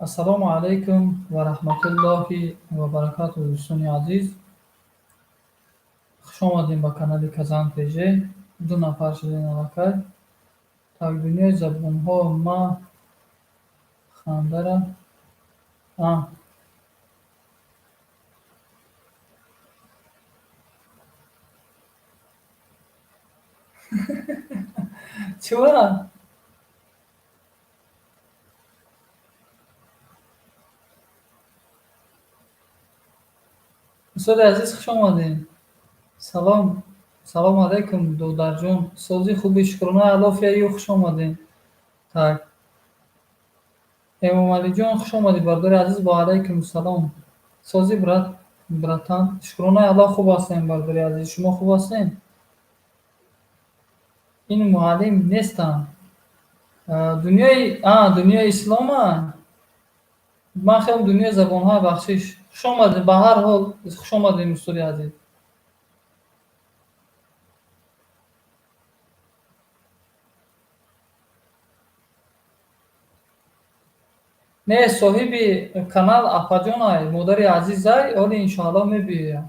Assalomu alaykum va rahmatullohi va barakatuh do'stoni aziz. Xush omading ба канали Kazan PJ. Ду нафар шудем алакай. Так дунёи забонҳо ма хандара. Чура? Устоди азиз хуш омадин. Салом. Салом алейкум додарҷон. Сози хуби шукрона алофияю хуш омадин. Так. Эмомалиҷон хуш омадӣ бардори азиз ва алайкум салом. Сози братан. Шукронаи Аллоҳ хуб ҳастем бардори азиз. Шумо хуб ҳастем? Ин муаллим нестам. Дунёи ислома. Ман хелм дунёи забонҳои бахшиш. Хуш омадед. Ба ҳар ҳол хуш омадед устоди азиз. Не соҳиби канал апаҷонай, модари азизай, оли иншоаллоҳ мебиёяд.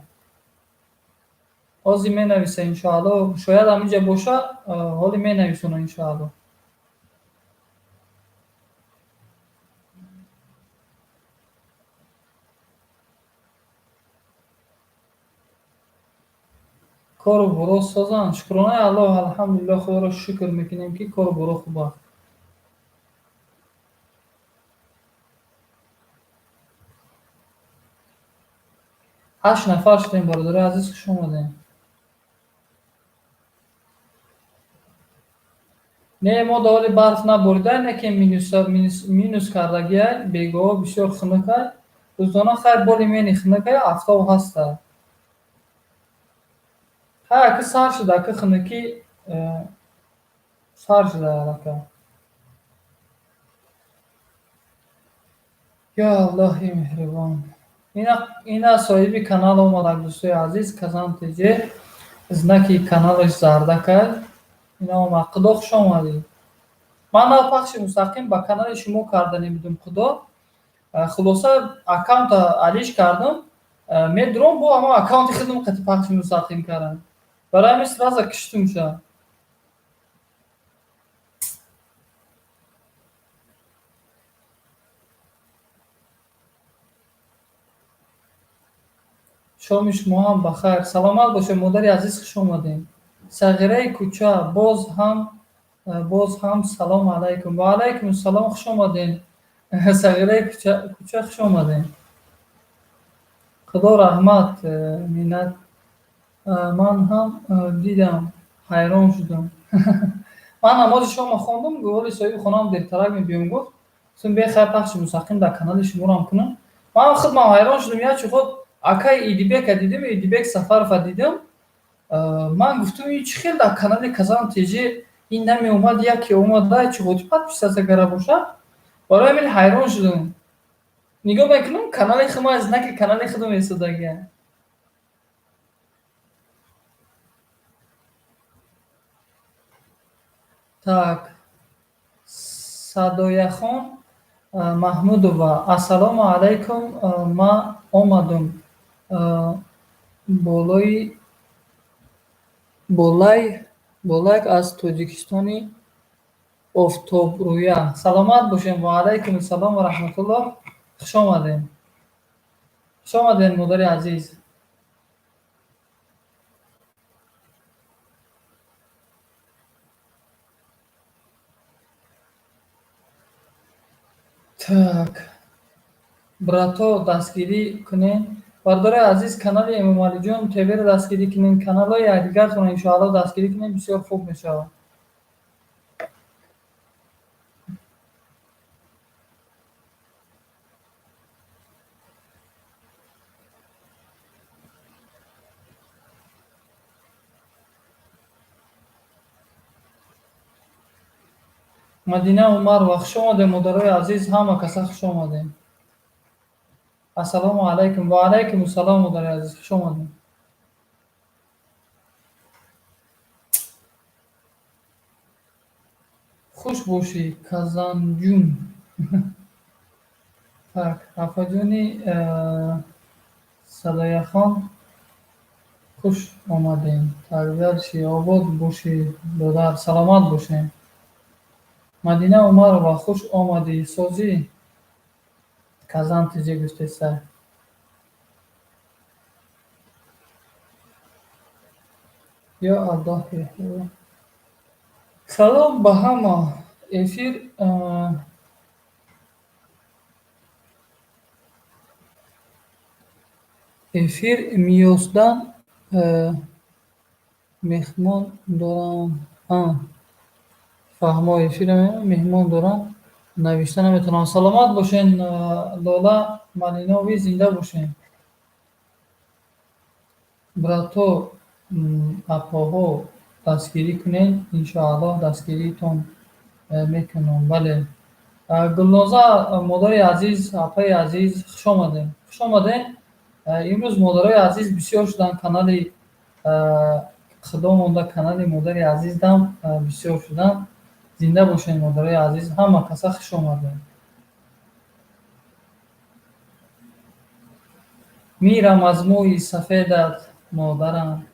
Ҳозир менависа иншоаллоҳ. Шояд ҳаминҷа боша, ҳоли менависонам иншоаллоҳ. кору буро созан. Шукронаи Аллоҳ, алҳамдулиллаҳ, худоро шукр мекунем ки кору буро хуб аст. 8 нафар шудем бародари азиз, хуш омадем. Не мо да ҳоли барф наборидай, не ки минус кардагиай, бегоҳо бисёр хунукай. Рӯзона хайр боли мени хунукай афтов ҳастай. Ака сар шуда, ака хунукӣ сар шуда ака. Ё Аллоҳи меҳрибон. Ина соҳиби канал омадак дӯстои азиз, Kazan PJ. Знаки каналаш зардакай. Ина омад. Худо хуш омадӣ. Ман нав пахши мустақим ба канали шумо карда намедум худо. Хулоса аккаунта алиш кардам. Медурам бо ама аккаунти худам қати пахши мустақим кардам. Барои ҳамин сразу киштум шуд. شام شما هم بخیر. سلامت باشه مادری عزیز، خوش اومدین. صغیره کوچه باز هم سلام علیکم. و علیکم السلام، خوش اومدین. صغیره کوچه خوش اومدین. خدا رحمت مینت. من هم دیدم حیران شدم. من نماز شام خواندم، گویی صاحب خونم در طرف می بیام گفت سن بخیر پخش مستقیم در کانال شما رو هم کنم. من خودم حیران شدم، یا چه خود акай Идибека дидим, Идибек Сафарова дидим. Ман гуфтам ин чӣ хел дар канали Kazan PJ ин намеомад, яке омада чиҳоти подписаться кара боша. Барои ҳамин ҳайрон шудам. Нигоҳ мекунам, канали худам знаки канали худам истодагия. Так. Садояхон Маҳмудова. Ассалому алайкум. Ма омадам. болайк аз Тоҷикистони офтобрӯя. Саломат бошем. Ва алайкум ассалом ва раҳматуллоҳ. Хуш омадем. Хуш омадем модари азиз. Так. Брато дастгирӣ кунем. Бардори азиз, канали Эмомалиҷон ТВ-ро дастгирӣ кунем. Каналҳои якдигарро иншоаллоҳ дастгирӣ кунем, бисёр хуб мешавад. Мадина Умарова, хуш омадем модарои азиз, ҳама каса хуш омадем. Ассалому алайкум. Ва алайкум ассалом модари азиз, хуш омадем. Хуш бошӣ Казанҷун. Так, Афаҷони Садояхон, хуш омадем. Тарбият ши, обод бошӣ, додар, саломат бошем. Мадина Умарова, хуш омадӣ. Созӣ казан тиҷе гуштеса. Ё Аллоҳ Яҳё. Салом ба ҳама. Эфир меёсдан меҳмон дорам. Фаҳмо эфира меҳмон дорам. Навишта наметавонам. Саломат бошен Лола Малинови, зинда бошен. Брато апоҳо дастгирӣ кунед. Иншоаллоҳ дастгириитон мекунам. Бале. Гулноза модари азиз, апаи азиз, хуш омадем. Хуш омадем. Имрӯз модарои азиз бисёр шуданд. Канали қидо монда, канали модари азиздам бисёр шуданд. Зинда бошед модарои азиз. Ҳама каса хуш омадем. Мирам аз мӯи сафедат модарам,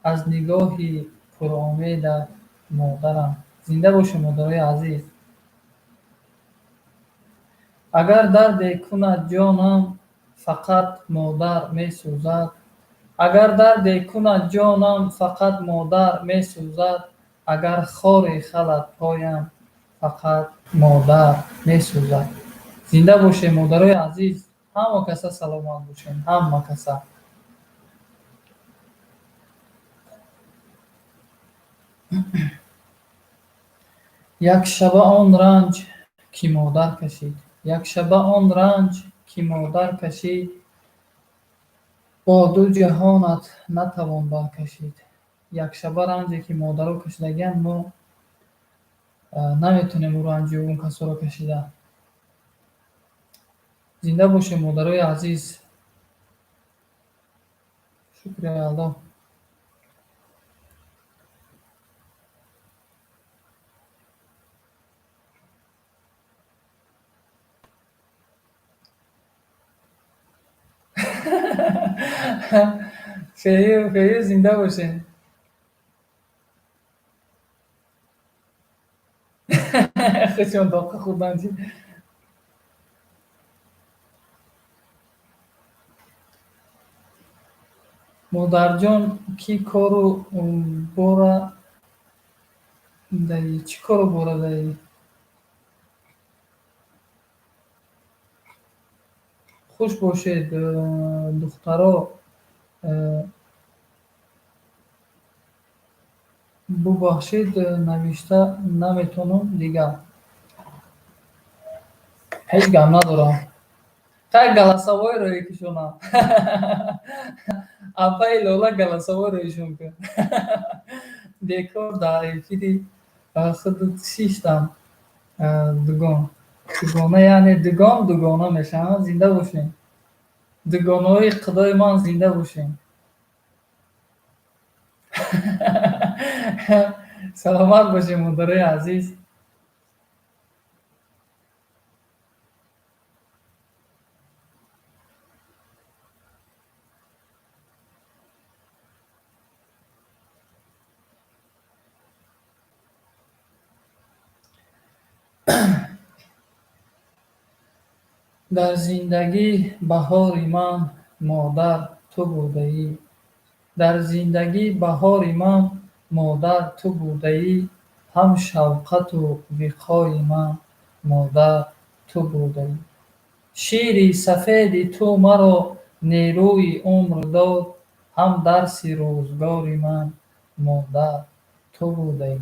аз нигоҳи пуромедат модарам. Зинда бошед модарои азиз. Агар дарде кунад ҷонам, фақат модар месӯзад. Агар дарде кунад ҷонам, фақат модар месӯзад. Агар хоре халад поям, фақат модар месӯзад. Зинда бошед модарои азиз. Ҳама каса саломат бошед. Ҳама каса. Якшаба он ранҷ ки модар кашид. Якшаба он ранҷ ки модар кашид, бо ду ҷаҳонат натавон баркашид. Якшаба ранҷе ки модаро кашидагиянд, мо наметонем ранҷи он касоро кашида. Зинда бошед модарои азиз. Шукрия Аллоҳ. Фею зинда бошед. Хушон доқи худан чи. Модарҷон ки кору бора даӣ? Чӣ кору бора даӣ? Хуш бошед духтаро. Бубахшед, навишта наметонам дигар. Ҳеҷ гап надорам. Так галасавойро кушонам. Апаи Лола галасавойро ишон кун. Бекор дар эфири худут шиштам дугон. Дугона яъне дугона мешавад. Зинда бошед. Дугонаҳои қидои ман зинда бошед. Саломат бошед модарои азиз. дар зиндагӣ баҳори ман модар ту будаӣ. Дар зиндагӣ баҳори ман модар ту будаӣ. Ҳам шавқату виқои ман модар ту будаӣ. Шири сафеди ту маро нерӯи умр дод. Ҳам дарси рӯзгори ман модар ту будаӣ.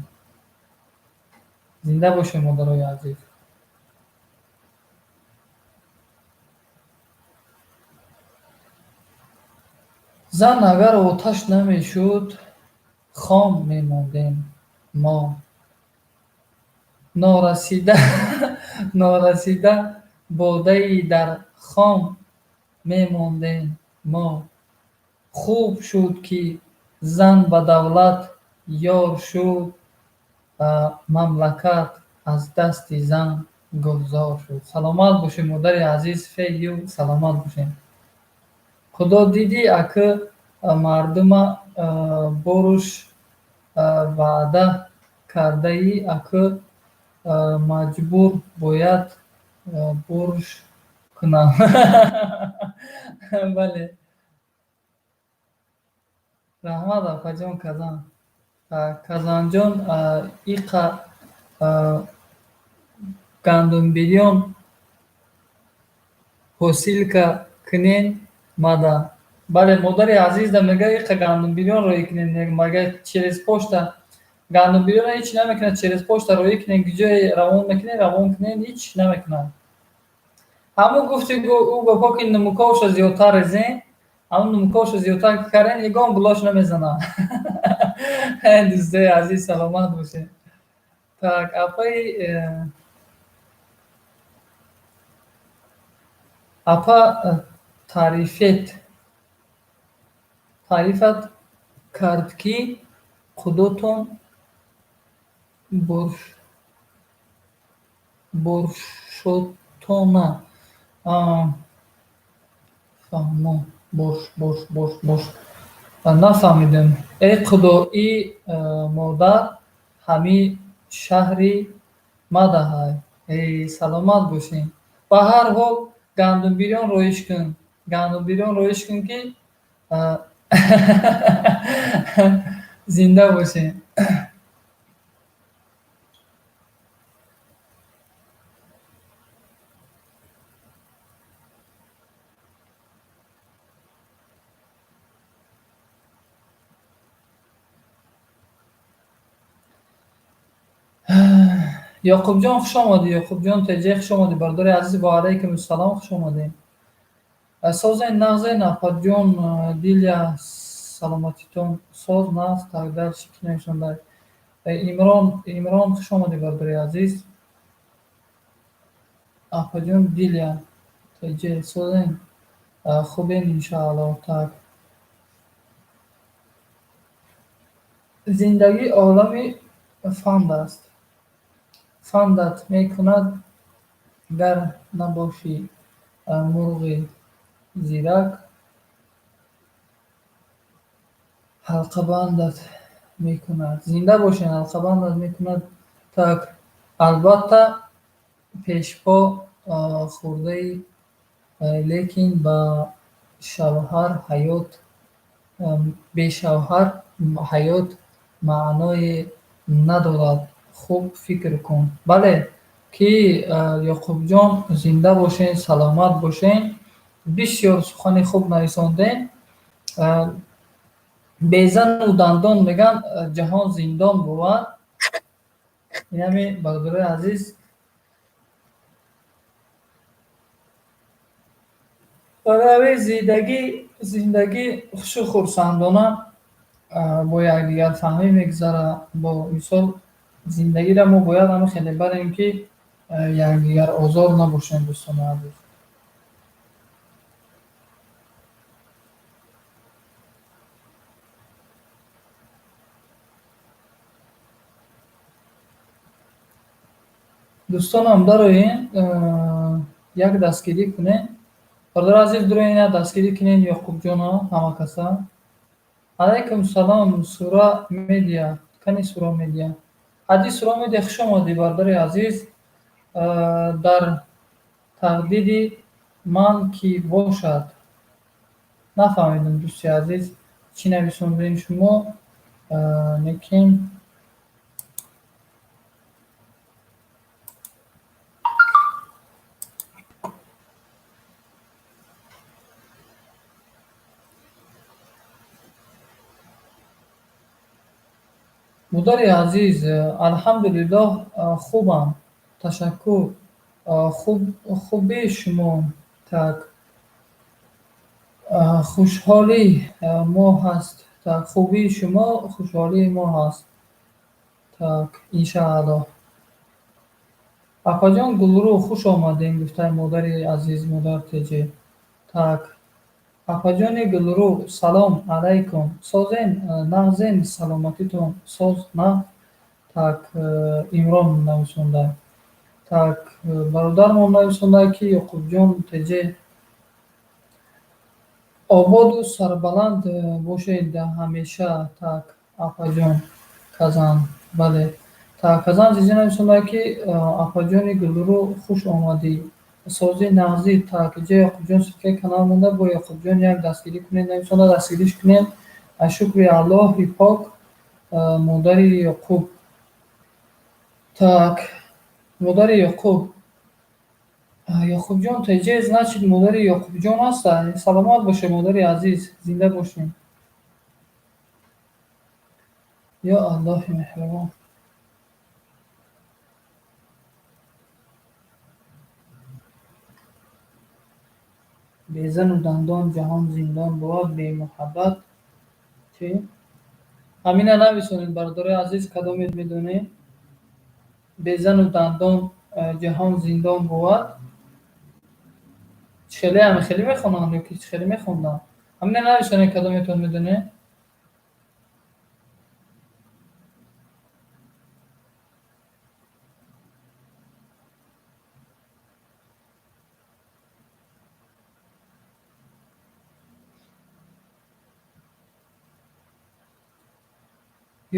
Зинда бошед модарои азиз. Зан агар оташ намешуд, хом мемондем мо. Норасида бодаи дар хом мемондем мо. Хуб шуд ки зан ба давлат ёр шуд. Мамлакат аз дасти зан گلزار شد. سلامت باشین مادر عزیز، خیلی سلامت باشین. خدا دیدی اکه مردم برش وعده کرده ای اکه مجبور باید برش کنم. بله. رحمت آقا جان کزان. کزان جان ایقا گندم بیلیون حاصل که کنین مادا. بله مادر عزیز در میگه ایقا گندم بیلیون روی کنین مگه چیرز پشت گندم بیلیون هیچ نمیکنه، چیرز پشت روی کنین گجای روان کنین هیچ نمیکنه. همون گفتی او گفت که نمکاش زیادتر زین همون نمکاش زیادتر کردن یگان بلاش نمیزنه. دوستای عزیز سلامت باشه. Так, апа таърифат кард ки худотон боршотона фаҳмо бош нафаҳмидем. Эй худо и модар ҳами шаҳри мадаҳай. Эй саломат бошин. Ба ҳар ҳол гандумбирён роиш кун. Гандумбирён роиш кун ки зинда бошин. یعقوبجان خوش آمدی. یعقوبجان تجه خوش آمدی. برادر عزیز با علیکم السلام خوش آمدی. سازن نغزه نفت جان دیلیا سلامتیتون ساز نغز تقدر شکل نشون داری. ایمران خوش آمدی برادر عزیز. اپا جان دیلیا تجه سازن خوبین انشاءالله. tak زندگی عالمی فند است. فندت میکند گر نباشی مرغ زیرک حلقه بندت میکند. زنده باشین حلقه بندت میکند. tak البته پیشپا خورده ای لیکن با شوهر حیات به شوهر حیات معنای ندارد. خوب فکر کن. بله که یعقوب جان زنده باشین سلامت باشین. بسیار سخن خوب نویساندین. بیزن و دندان میگن جهان زندان بود. این همی برادر عزیز برای زندگی خوش و خرسندانه با یکدیگر فهمی میگذره. با مثال زندگی را ما باید همه خیلی بریم که یکدیگر آزار نباشیم. دوستان عزیز دوستان هم دارین یک دستگیری کنین. برادر عزیز دارین یک دستگیری کنین. یعقوب جان همه کسا علیکم سلام. سورا میدیا کنی سورا میدیا حدیث سورا میدیا خوش آمدی برادر عزیز. در تقدید من کی باشد. نفهمیدم دوستی عزیز چی نویسوندین شما. لیکن مادر عزیز الحمدلله خوبم. تشکر. خوبی شما. tak خوشحالی ما هست. tak خوبی شما خوشحالی ما هست. tak انشاءالله. اپا جان گلرو خوش آمدین. گفته مادر عزیز مادر تجه. tak اپا جان گلرو سلام علیکم. سازن نغزن سلامتیتون ساز نه. tak ایمران نویسونده. Так, бародармон нависондааст, ки Ёқубҷон теҷе ободу сарбаланд бошед ҳамеша. Так, Апаҷон Казан. Бале. Так, Казан теҷе нависондааст, ки Апаҷони Гулрӯ хуш омадӣ. Сози нағзӣ. Так, инҷа Ёқубҷон ситка канал монда. Бо Ёқубҷон як дастгирӣ кунед. Нависонда дастгириш кунем. Шукри Аллоҳи пок, модари Ёқуб. Так, модари Ёқуб. Ёқубҷон теҷе значит модари Ёқубҷон аста. Саломат боше модари азиз, зинда бошем. Ё Аллоҳи меҳрабон. Безану дандон ҷаҳон зиндон буд, бемуҳаббат чӣ? Ҳамина нависонед бародари азиз, кадомед медонед? Безану дандон ҷаҳон зиндон буд. Хеле мехонанд ё ки хеле мехонданд? Ҳамина нависонед, кадометон медонед?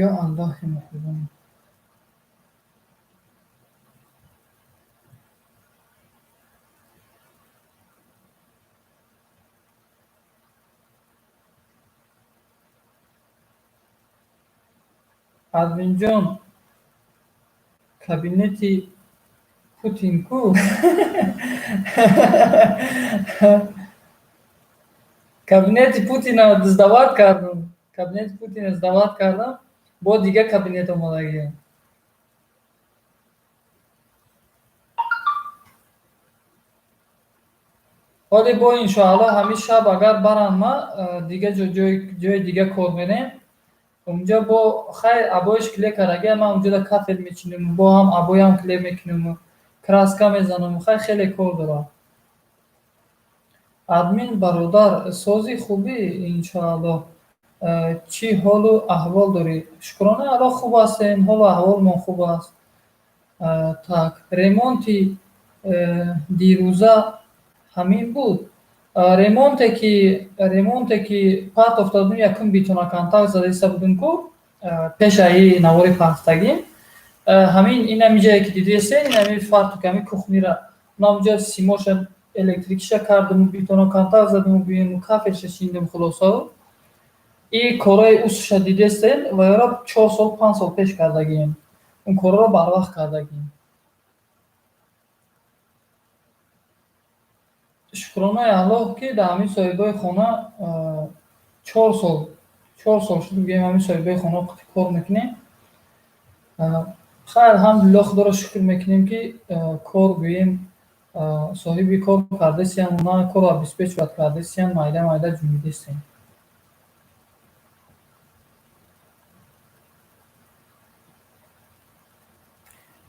Ё Аллоҳи меҳрабон. Админҷон, кабинети Путин ку? Кабинети Путина диздават кардам. Кабинети Путина диздават кардам. Бо дига кабинет омадагиям. Ҳоле бо иншоалло ҳамин шаб агар барам ма дига ҷои дига кор менем. Унҷа бо хайр абоиш кле кардаги ман унҷода кафел мечинам, бо ҳам абоям кле мекунам, краска мезанам. Хай хеле кор дорам. Админ бародар, сози хубӣ иншоалло. Чӣ ҳолу аҳвол дорӣ? Шукрона, алло хуб ҳастем, ҳолу аҳволмон хуб аст. Так, ремонти дирӯза ҳамин буд. Ремонте ки пат офтодум, якум битона контакт зада иста будум ку пеша и навори пахтагӣ. Ҳамин инами ҷое ки дидестен, инами фартук, ҳамин кухнира намҷа симоша электрикиша кардаму битона контакт задаму гӯяму кафелша шиндам хулосаву. И кораи усша дидестен ва ёро 4 сол 5 сол пеш кардагием. Он корро барвақт кардагием. Шукронаи Аллоҳ, ки дар ҳамин соҳибаи хона 4 сол шуд гӯем ҳамин соҳибаи хона кор мекунем. Хайр, ҳамдулиллоҳ, худоро шукр мекунем, ки кор гӯем соҳиби кор кардасиян, на корро обеспечиват кардасиян, майда ҷунидастем.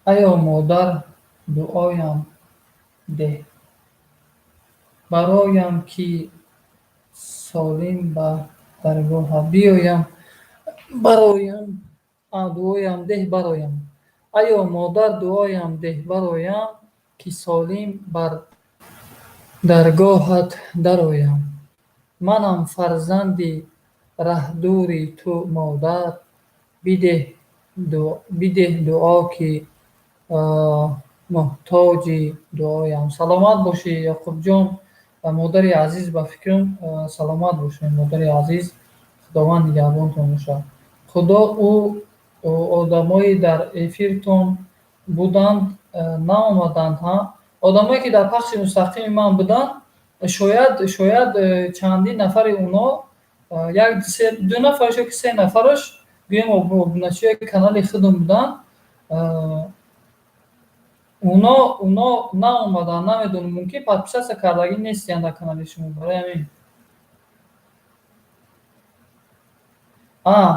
Аё модар, дуоям деҳ бароям, ки солим ба даргоҳат биёям. Бароям, дуоям деҳ бароям. Аё модар, дуоям деҳ бароям, ки солим бар даргоҳат дароям. Манам фарзанди раҳдури ту модар, бидеҳ дуо, ки муҳтоҷи дуоям. Саломат бошӣ Ёқубҷон, модари азиз. Ба фикрам саломат бошед модари азиз. Худованд нигаҳбонтон бошад. Худо одамои дар эфиртон буданд, наомаданд. Одамое ки дар пахши мустақими ман буданд, шояд чандин нафари оно, ду нафараш ёки се нафараш гӯем обуначиҳои канали худам буданд. Оно наомаданд, намедонам, мумкин подписатсия кардагӣ нестиянд дар канали шумо. Барои ҳамин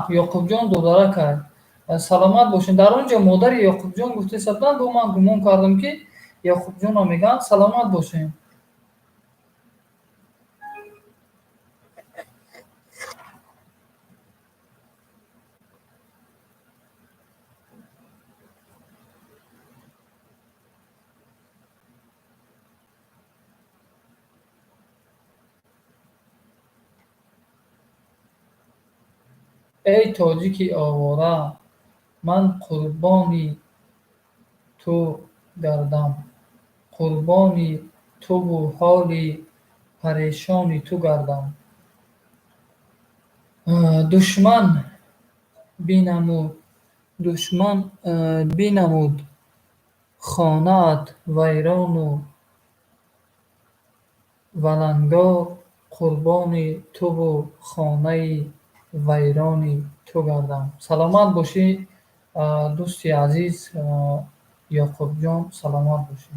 Ёқубҷон додара кард. Саломат бошед. Дар он ҷо модари Ёқубҷон гуфтеса буданд, бо ман гумон кардам, ки Ёқубҷонро мегӯянд. Саломат бошед. ای تاجیکی آواره، من قربانی تو گردم. قربانی تو و حالی پریشانی تو گردم. دشمن بینمود، دشمن بینمود خانه‌ات ویران و ولنگا. قربانی تو و خانه ویرانی تو گردم. سلامت باشی دوستی عزیز یعقوب جان، سلامت باشی.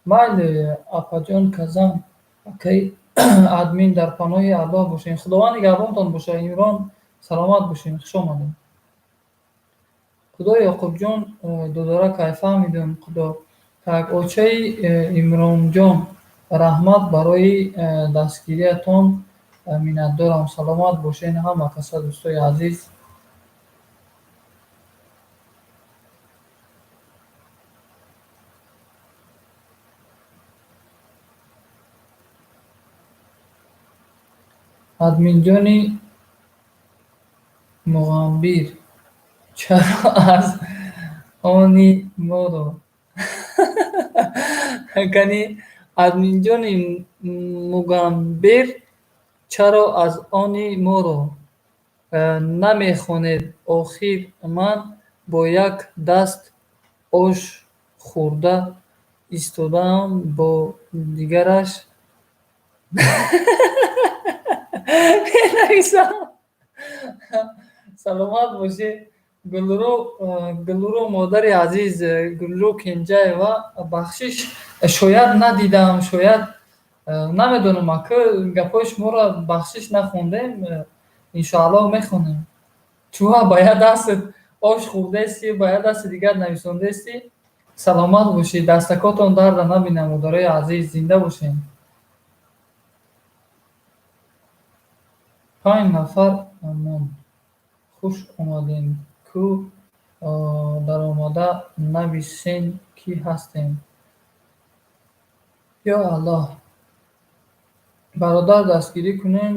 майли апаҷон казам акай админ дар паноҳи аллоҳ бошем. Худованд нигаҳбонтон бошад. Имрон саломат бошем, хуш омадем. Худо Яқубҷон дудора кайфаҳмидум. Худо так очаи Имронҷон раҳмат барои дастгириятон миннатдорам. Саломат бошен ҳама каса дӯстои азиз. админҷони муғамбир чаро аз они моро кани админҷони муғамбир чаро аз они моро намехонед. Охир ман бо як даст ош хӯрда истодаам, бо дигараш менависам. саломат бошед гулрӯ модари азиз, гулрӯ кенҷаева. бахшиш шояд надидам, шояд намедонам ака гапҳои шуморо бахшиш нахондем. иншоаллоҳ мехонем. чуа ба як дастат ош хӯрдаисти, ба як дасти дигар нависондаисти. саломат бошед, дастакотон дарда набинам. модарои азиз зинда бошед. 5 нафар монд. хуш омадем. кӯ даромада нависен ки ҳастем. ё аллоҳ, бародар дастгирӣ кунен,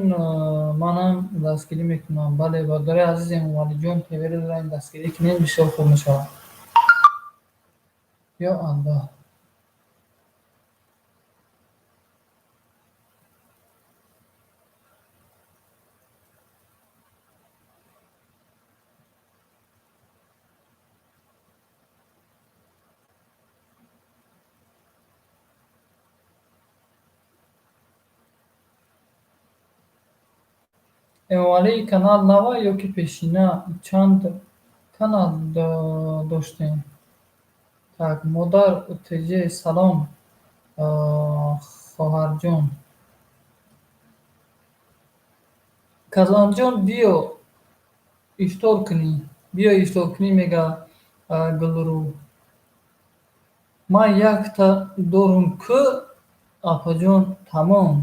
манам дастгирӣ мекунам. бале, бародари азизем Умалиҷон хеле дорем дастгирӣ кунен, бисёр хуб мешавад. ё аллоҳ. эмомалии канал нава ё ки пешина? Чанд канал доштем? Так, модар утеҷе салом хоҳарҷон. казонҷон биё ифтор кунӣ, биё ифтор кунӣ, мега гулрӯ. ман якта дорум кӯ? апаҷон тамом.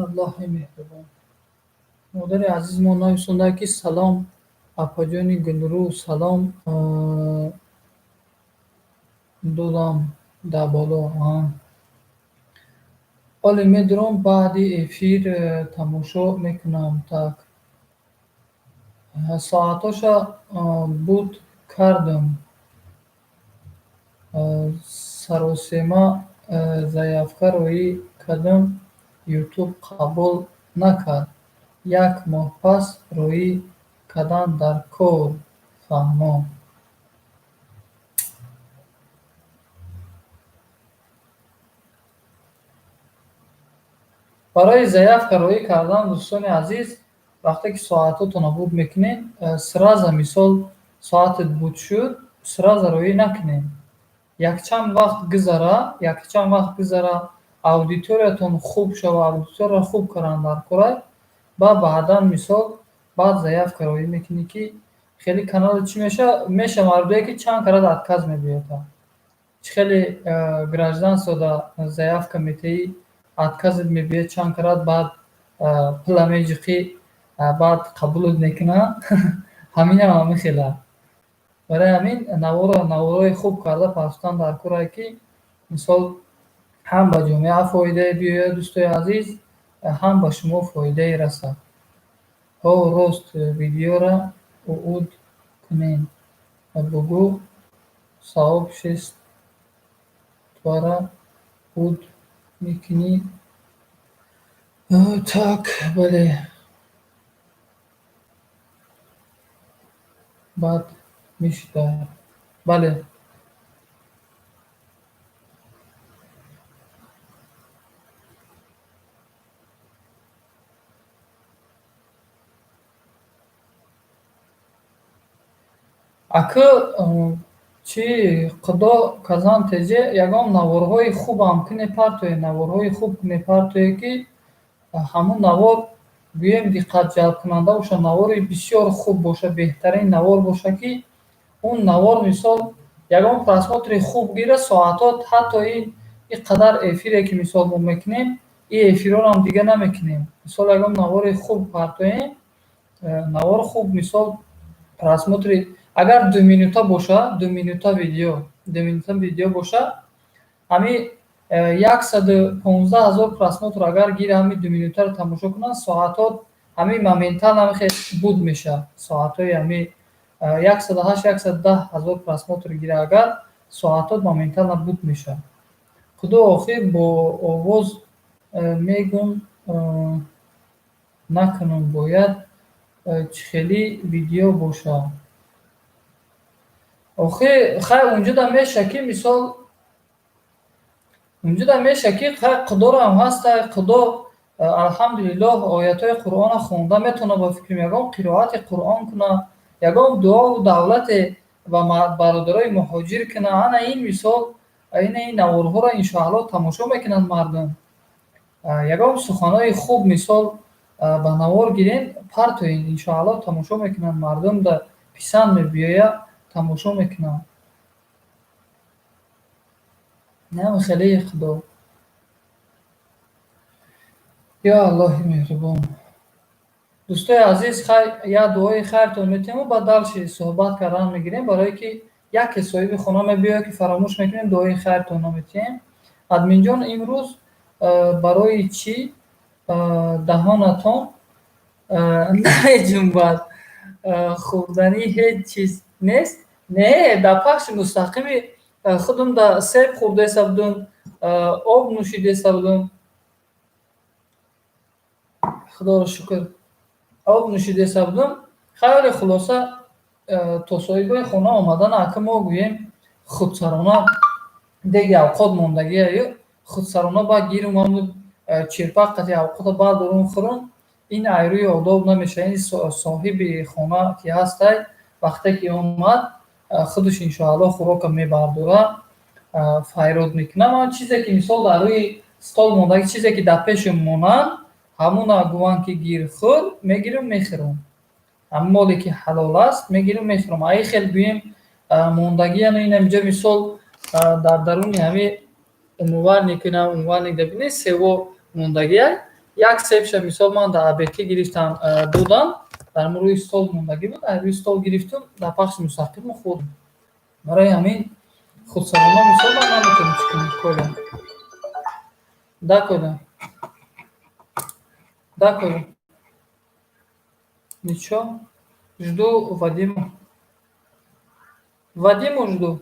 аллоҳи меҳрубон. модари азиз мо нависондаа ки салом апаҷони гулрӯ, салом додам да боло. оле медурам баъди эфир тамошо мекунам. Так, соатоша буд кардам. саросема заявкароӣ кардам, ютуб қабул накард. як моҳ пас роӣ кардан дар кор фаҳмон. барои заявка роӣ кардан, дӯстони азиз, вақте ки соатотонро буд мекунед, сраза мисол соатат буд шуд, сраза роӣ накунед. якчанд вақт гузара, аудиториятон хуб шава, аудиторияро хуб кардан дар кора. баъдан мисол баъд заявка роӣ мекунӣ ки хеле канали чӣ меша мардое ки чанд карат отказ мебиёта. чӣ хеле граждан сода заявка метаӣ, отказат мебиёд чанд карат, баъд пила меҷиқӣ, баъд қабулот мекунанд. Ҳаминам ҳам мехелад. барои ҳамин наворҳои хуб карда пахштан дар корае ки мисол ҳам ба ҷомеа фоидае биёяд дӯстои азиз, ҳам ба шумо фоидае расад. ҳо рост видеора ууд кунем бугӯ савоб шест твара уд мекунӣ. Так, бале. баъд мешуда. бале. Акы чи қудо казан теже ягон наворҳои хубам куне партое, наворҳои хуб куне партое ки ҳамун навор гӯем диққатҷалбкунанда боша, навори бисёр хуб боша, беҳтарин навор боша ки он навор мисол ягон просмотри хуб гира соатҳо, ҳатто ин қадар эфире ки мисол мо мекунем, ин эфирронам дига намекунем. Мисол ягон навори хуб партоем, навор хуб мисол просмотри агар 2 минута боша, 2 минута видео боша, ҳами 115,000 просмотр агар гире ҳами 2 минутаро тамошо кунанд, соатҳо ҳами моментан ҳамихе буд мешавад. Соатҳои ҳами 108-110,000 просмотр гира агар, соатҳо моментан буд мешавад. Худо охир бо овоз мегум накунам, бояд чӣ хели видео бошад. охир хай унҷуда меша ки мисол хай қудорам ҳаста, қудо алҳамдулиллоҳ оятҳои Қуръона хонда метавона ба фикрам ягон қироати Қуръон куна, ягон дуову давлате ба бародарои муҳоҷир куна. Ана ин мисол ин наворҳоро иншоаллоҳ тамошо мекунанд мардум. Ягон суханои хуб мисол ба навор гирен, партоен, иншоаллоҳ тамошо мекунанд мардум, да писанд мебиёяд, тамошо мекунанд. Нами хеле худо. Я Аллоҳи меҳрубон. дӯстои азиз, я дуои хайртон метавонем ба далши суҳбат кардан мегирем, барое ки яке соҳиби хона мебиёяд ки фаромӯш мекунем, дуои хайртон наметавонем. Админҷон имрӯз барои чӣ даҳонатон намеҷунбад? Хурдани ҳеҷ чиз нест? Не, дар пахши мустақими худам да себ хурдаеса будум, об нӯшидеса будум. Худоро шукр. об нӯшидеса будум. Хайре хулоса то соҳибои хона омадан ака мо гӯем худсарона деги авқот мондагиаю, худсарона ба гирум ҳамун чирпак қати авқота бардорум хӯрум. Ин айрӯи одоб намешавад. Ин соҳиби хона ки ҳастай, вақте ки омад худаш иншоаллоҳ хӯрока мебардорад, файрод мекунад. Ман чизе ки мисол дар рӯи стол мондаги чизе ки дар пешам монанд, ҳамуна гӯванд ки гир хӯр мегирам мехӯрам. ҳамун моле ки ҳалол аст мегирам мехӯрам. Ай хел гӯем мондагияна ин инҷа мисол дар даруни ҳами умуварник дабинед сево мондагия, як себша мисол ман дар абетӣ гирифтам додам, дар рӯи стол мондагӣ буд, аз рӯи стол гирифтам, дар пахши мустақиму хӯрдам. Барои ҳамин худсарона мисол ман наметавонам чӣ кунам. Койдам. Дакода. Ничего. Жду Вадима. Вадиму жду.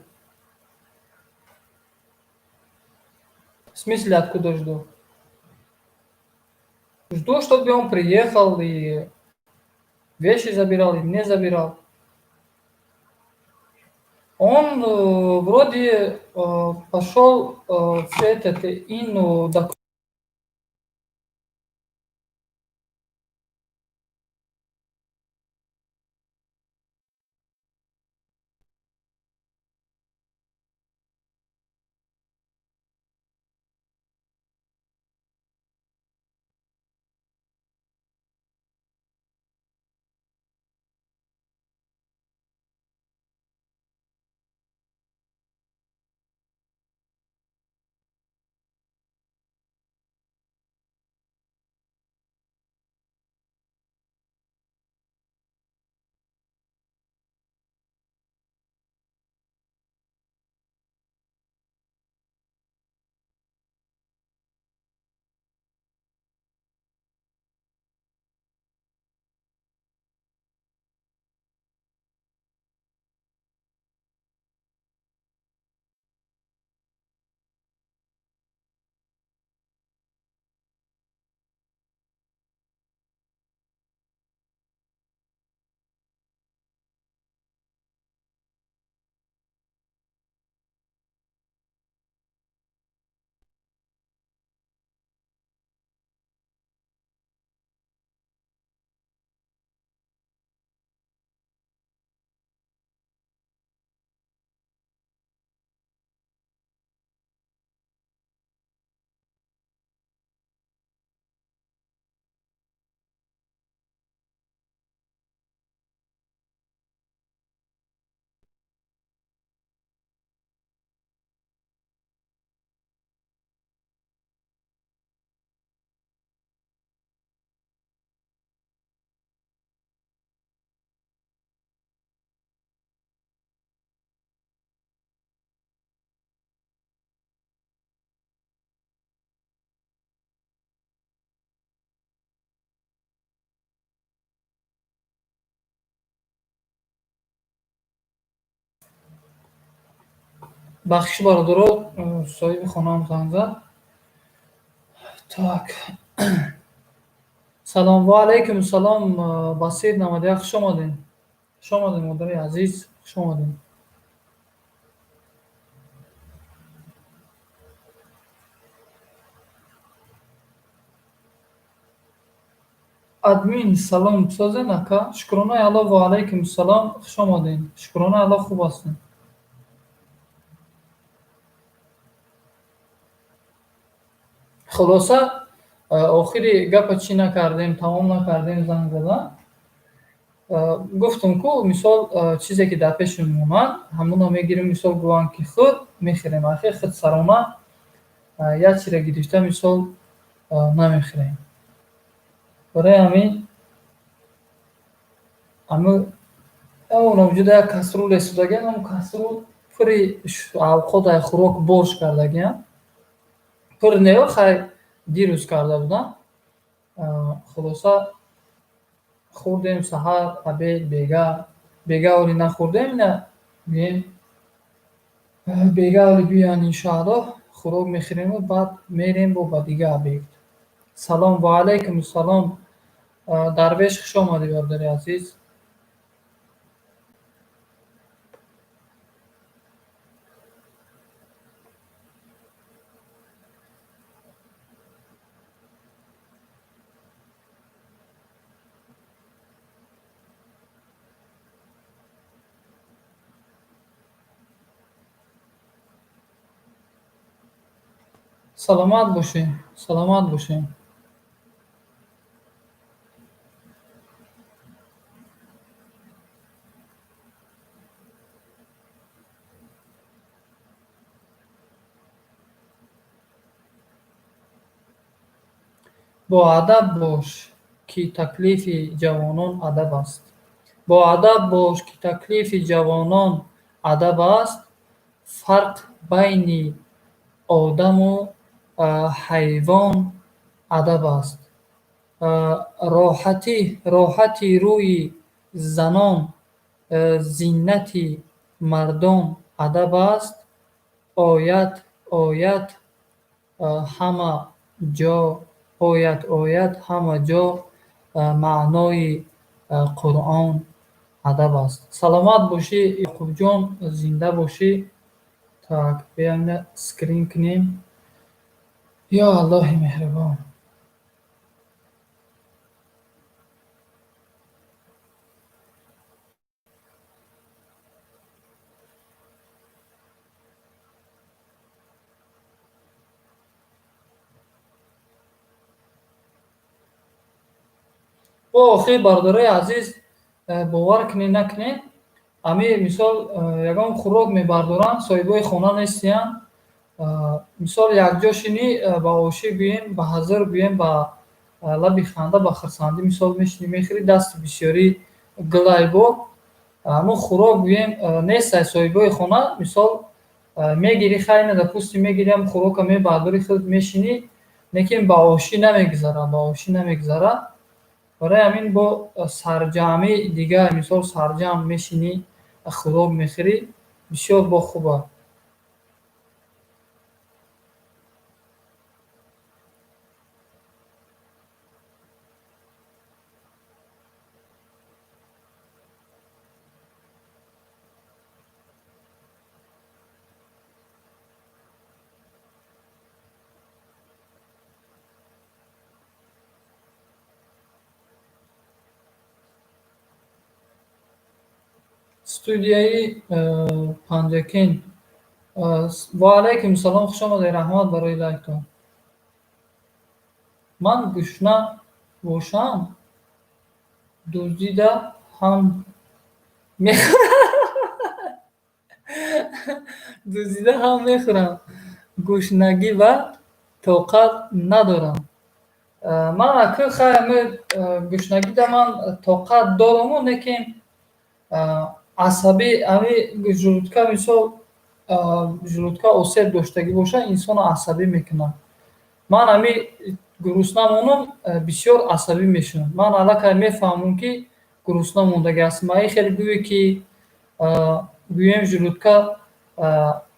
В смысле, откуда жду? Жду, чтобы он приехал и вещи забирал, и мне забирал. Он вроде пошел в этот бахши бародаро, соҳиби хонаам занг зад. Так. Салом, ва алайкум салом, Басир 91, хуш омадед. Хуш омадед модари азиз, хуш омадед. Админ салом бисозед ака. Шукронаи Алло, ва алайкум салом, хуш омадед. Шукронаи Алло, хуб ҳастед. خلاصه آخری گپ چی نکردیم، تمام نکردیم زنگ زدن. گفتم که مثال چیزی که در پیشم اومد همون میگیریم، مثال گوان که خود میخریم، آخر خود سرانه یا چی را گرفته مثال نمیخریم. برای همین اون وجود یک کسرول استودگی، اون کسرول پری اوقات خوراک борщ کردگی، پر نیو خیلی دیروز کرده بودم. خلاصه خوردیم سحر قبیل بیگه اولی نخوردیم، نه بیم بیگه اولی بیان انشاءالله خوراک میخوریم و بعد میریم با دیگه عبید. سلام و علیکم السلام، درویش خوش آمدی برداری عزیز. سلامت باشین، سلامت باشین. با ادب باش که تکلیف جوانان ادب است. با ادب باش که تکلیف جوانان ادب است. فرق بین آدم و حیوان ادب است. راحتی روی زنان زینت مردان ادب است. آیت همه جا همه جا معنای قرآن ادب است. سلامت باشی یعقوب جان، زنده باشی. так بیایم سکرین کنیم. یا الله مهربان. با آخی برداره عزیز باور کنی نکنی، امی مثال یگان خوراک میبردارن صاحبای خانه نیستین، مثال یک جاشینی با آشی گویم، با حضر گویم، با لبی خنده، با خرسندی مثال میشنی میخوری، دست بسیاری گلای با همون خوراک گویم نیست صاحبای خانه، مثال میگیری خیلی در پوستی میگیری هم خوراک میبرداری خود میشینی، لیکن با آشی نمیگذره. برای همین با سرجمی دیگه مثال سرجم میشینی خوراک میخوری، بسیار با خوبه. студияи панҷакин. ва алайкум салом, хуш омадед. раҳмат барои лайктон. ман гӯшна бошам дуздида ҳам дуздида ҳам мехӯрам, гӯшнагӣ ва тоқат надорам. ман акӯ хай гӯшнагида ман тоқат дораму, лекин асаби ами жӯлудка мисол жӯлудка осеб доштагӣ боша инсоно асабӣ мекунад. ман ами гурусна монам бисёр асабӣ мешавам. ман аллакай мефаҳмам ки гурусна мондагӣ аст. маи хеле гӯе ки гӯем жӯлудка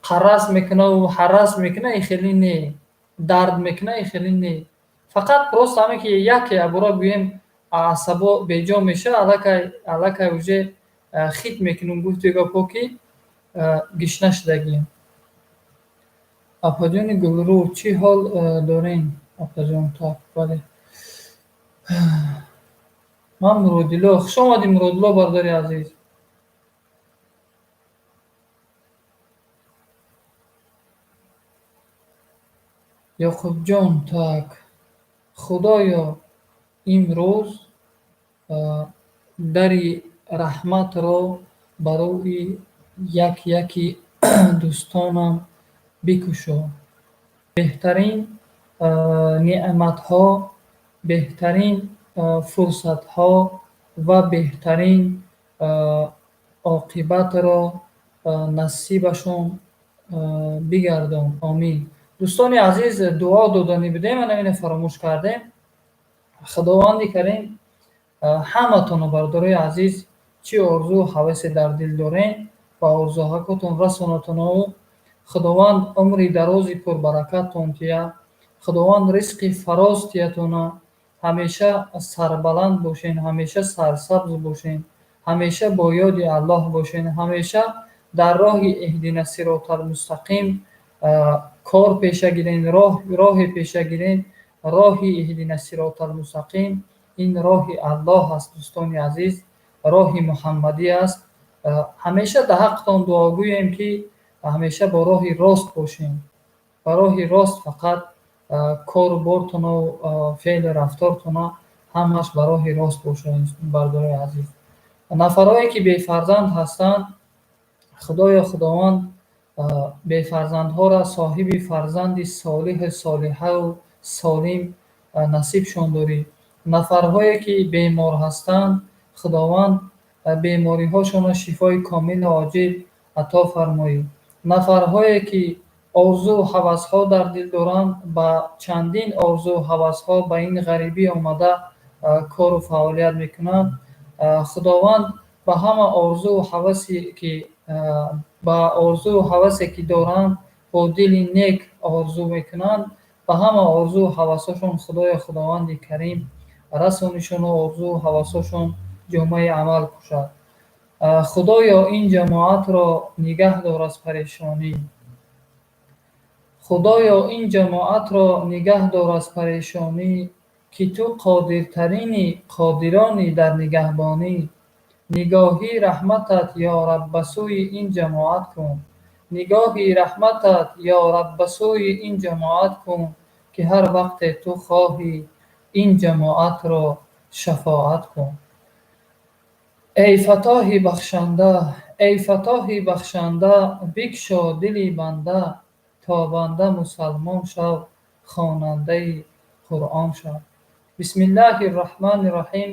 қарас мекуна ва ҳарас мекуна, ин хеле не. Дард мекуна, ин хеле не. Фақат просто ҳаме ки яке абура гӯем асабо беҷо меша, аллакай уже хит мекунем гуфти гапҳо ки гишна шудагием. Апаҷони Гулрӯ, чӣ ҳол дорен? Апаҷон, так, бале. Ман Муродилло. Хуш омадӣ, Муродилло бардори азиз. Ёқубҷон, так. Худоё, имрӯз дари раҳматро барои як-яки дӯстонам бикушод. Беҳтарин неъматҳо, беҳтарин фурсатҳо ва беҳтарин оқибатро насибашон бигардон. Омин. Дӯстони азиз, дуо додани будем, намина фаромӯш кардем. Худованди карим ҳаматонро бардори азиз чӣ орзу ҳавасе дар дил дорен ба орзуҳакотон расонатону худованд умри дарози пурбаракаттон тия, худованд ризқи фароз тиятона, ҳамеша сарбаланд бошен, ҳамеша сарсабз бошен, ҳамеша бо ёди Аллоҳ бошен, ҳамеша дар роҳи иҳдина сиротал мустақим кор пеша гирен, роҳе пеша гирен. Роҳи иҳдина сиротал мустақим ин роҳи Аллоҳ аст, дӯстони азиз, роҳи муҳаммадӣ аст. ҳамеша дар ҳаққтон дуо гӯем ки ҳамеша бо роҳи рост бошем. Ба роҳи рост фақат кору бортону феълу рафтортона ҳамаш ба роҳи рост бошад, бардори азиз. Нафарое ки бефарзанд ҳастанд, худоё худованд бефарзандҳоро соҳиби фарзанди солиҳу солиҳау солим насибшон дорӣ. Нафарҳое ки бемор ҳастанд, худованд бемориҳошонро шифои комилу оҷил ато фармоӣ. Нафарҳое ки орзу ҳавасҳо дар дил доранд, ба чандин орзу ҳавасҳо ба ин ғарибӣ омада кору фаъолият мекунанд, худованд ба ҳама орзу ҳавасе ки доранд, бо дили нек орзу мекунанд, ба ҳама орзу ҳавасошон худоё худованди карим расонишону орзу ҳавасошон ҷомаи амал кушад. худоё ин ҷамоатро нигаҳ дор аз парешонӣ. худоё ин ҷамоатро нигаҳ дор аз парешонӣ, ки ту қодиртарини қодирони дар нигаҳбонӣ. нигоҳи раҳматат ё Раб ба сӯи ин ҷамоат кун. нигоҳи раҳматат ё Раб ба сӯи ин ҷамоат кун, ки ҳар вақте ту хоҳӣ ин ҷамоатро шафоат кун. ای فتاحی بخشنده بگشا دلی بنده، تا بنده مسلمان شو خواننده قرآن شو. بسم الله الرحمن الرحیم.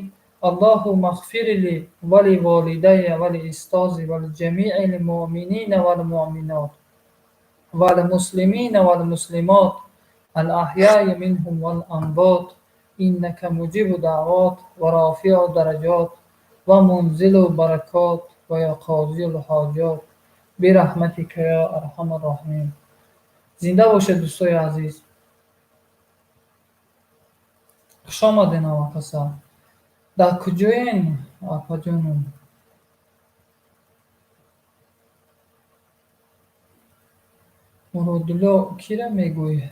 اللهم اغفر لی ولوالدی ولاستاذی ولجمیع المؤمنین والمؤمنات والمسلمین والمسلمات الاحیاء منهم والاموات انک مجیب دعوات ورافع درجات و منزل برکات و یا قاضی الحاجات برحمتک یا ارحم الراحمین. زنده باشید دوستای عزیز. خوش آمدین آقا. در کجاین آقا جانم؟ مرادالله کی را میگوی؟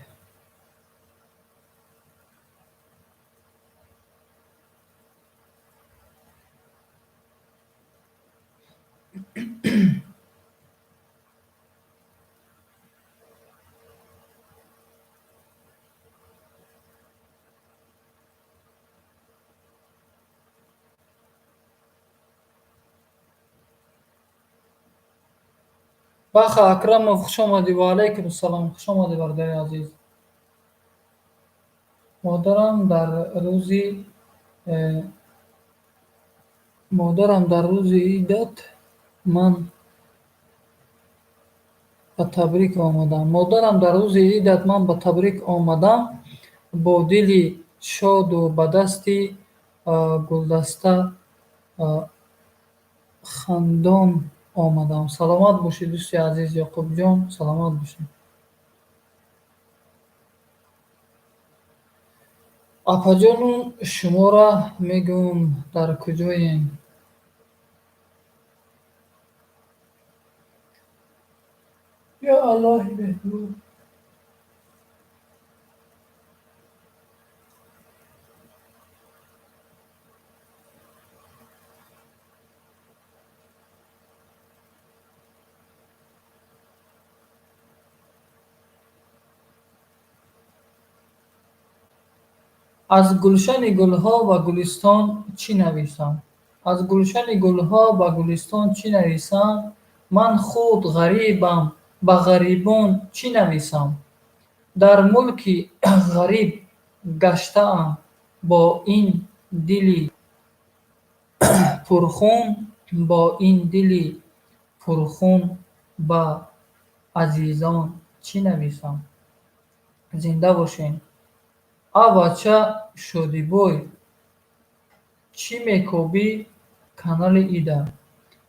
بخ اکرم خوش آمدی. و علیکم السلام. خوش آمدی برادر عزیز. مادرم در روز عیدت من به تبریک آمدم. مادرم در روز عیدت من به تبریک آمدم. با دلی شاد و به دستی گلدسته خندان омадам. Саломат бошед дӯсти азиз Ёқубҷон, саломат бошед. Апаҷону шуморо мегӯм дар куҷоем? Ё Аллоҳи меҳрубон. аз гулшани гулҳо ба гулистон чӣ нависам? Аз гулшани гулҳо ба гулистон чӣ нависам? Ман худ ғарибам, ба ғарибон чӣ нависам? дар мулки ғариб гаштаам, бо ин дили пурхун, бо ин дили пурхун ба азизон чӣ нависам? Зинда бошед. Авача Шодибой, чӣ мекобӣ канали Ида?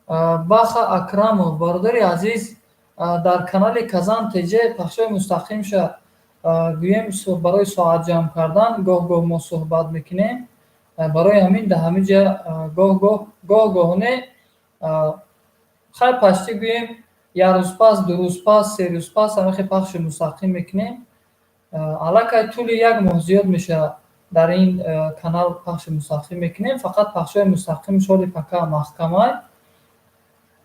Баха Акрамов, бародари азиз, дар канали Казан ТЖ пахшои мустақим шуд. Гӯем барои соат ҷамъ кардан гоҳ-гоҳ мо суҳбат мекунем. Барои ҳамин дар ҳамин ҷа гоҳ-гоҳоне хай пашти гӯем як рӯз пас, ду рӯз пас, се рӯз пас ҳамахи пахши мустақим мекунем. Аллакай тӯли як моҳ зиёд мешавад дар ин канал пахши мустақим мекунем. Фақат пахшои мустақим шоли пака маҳкамай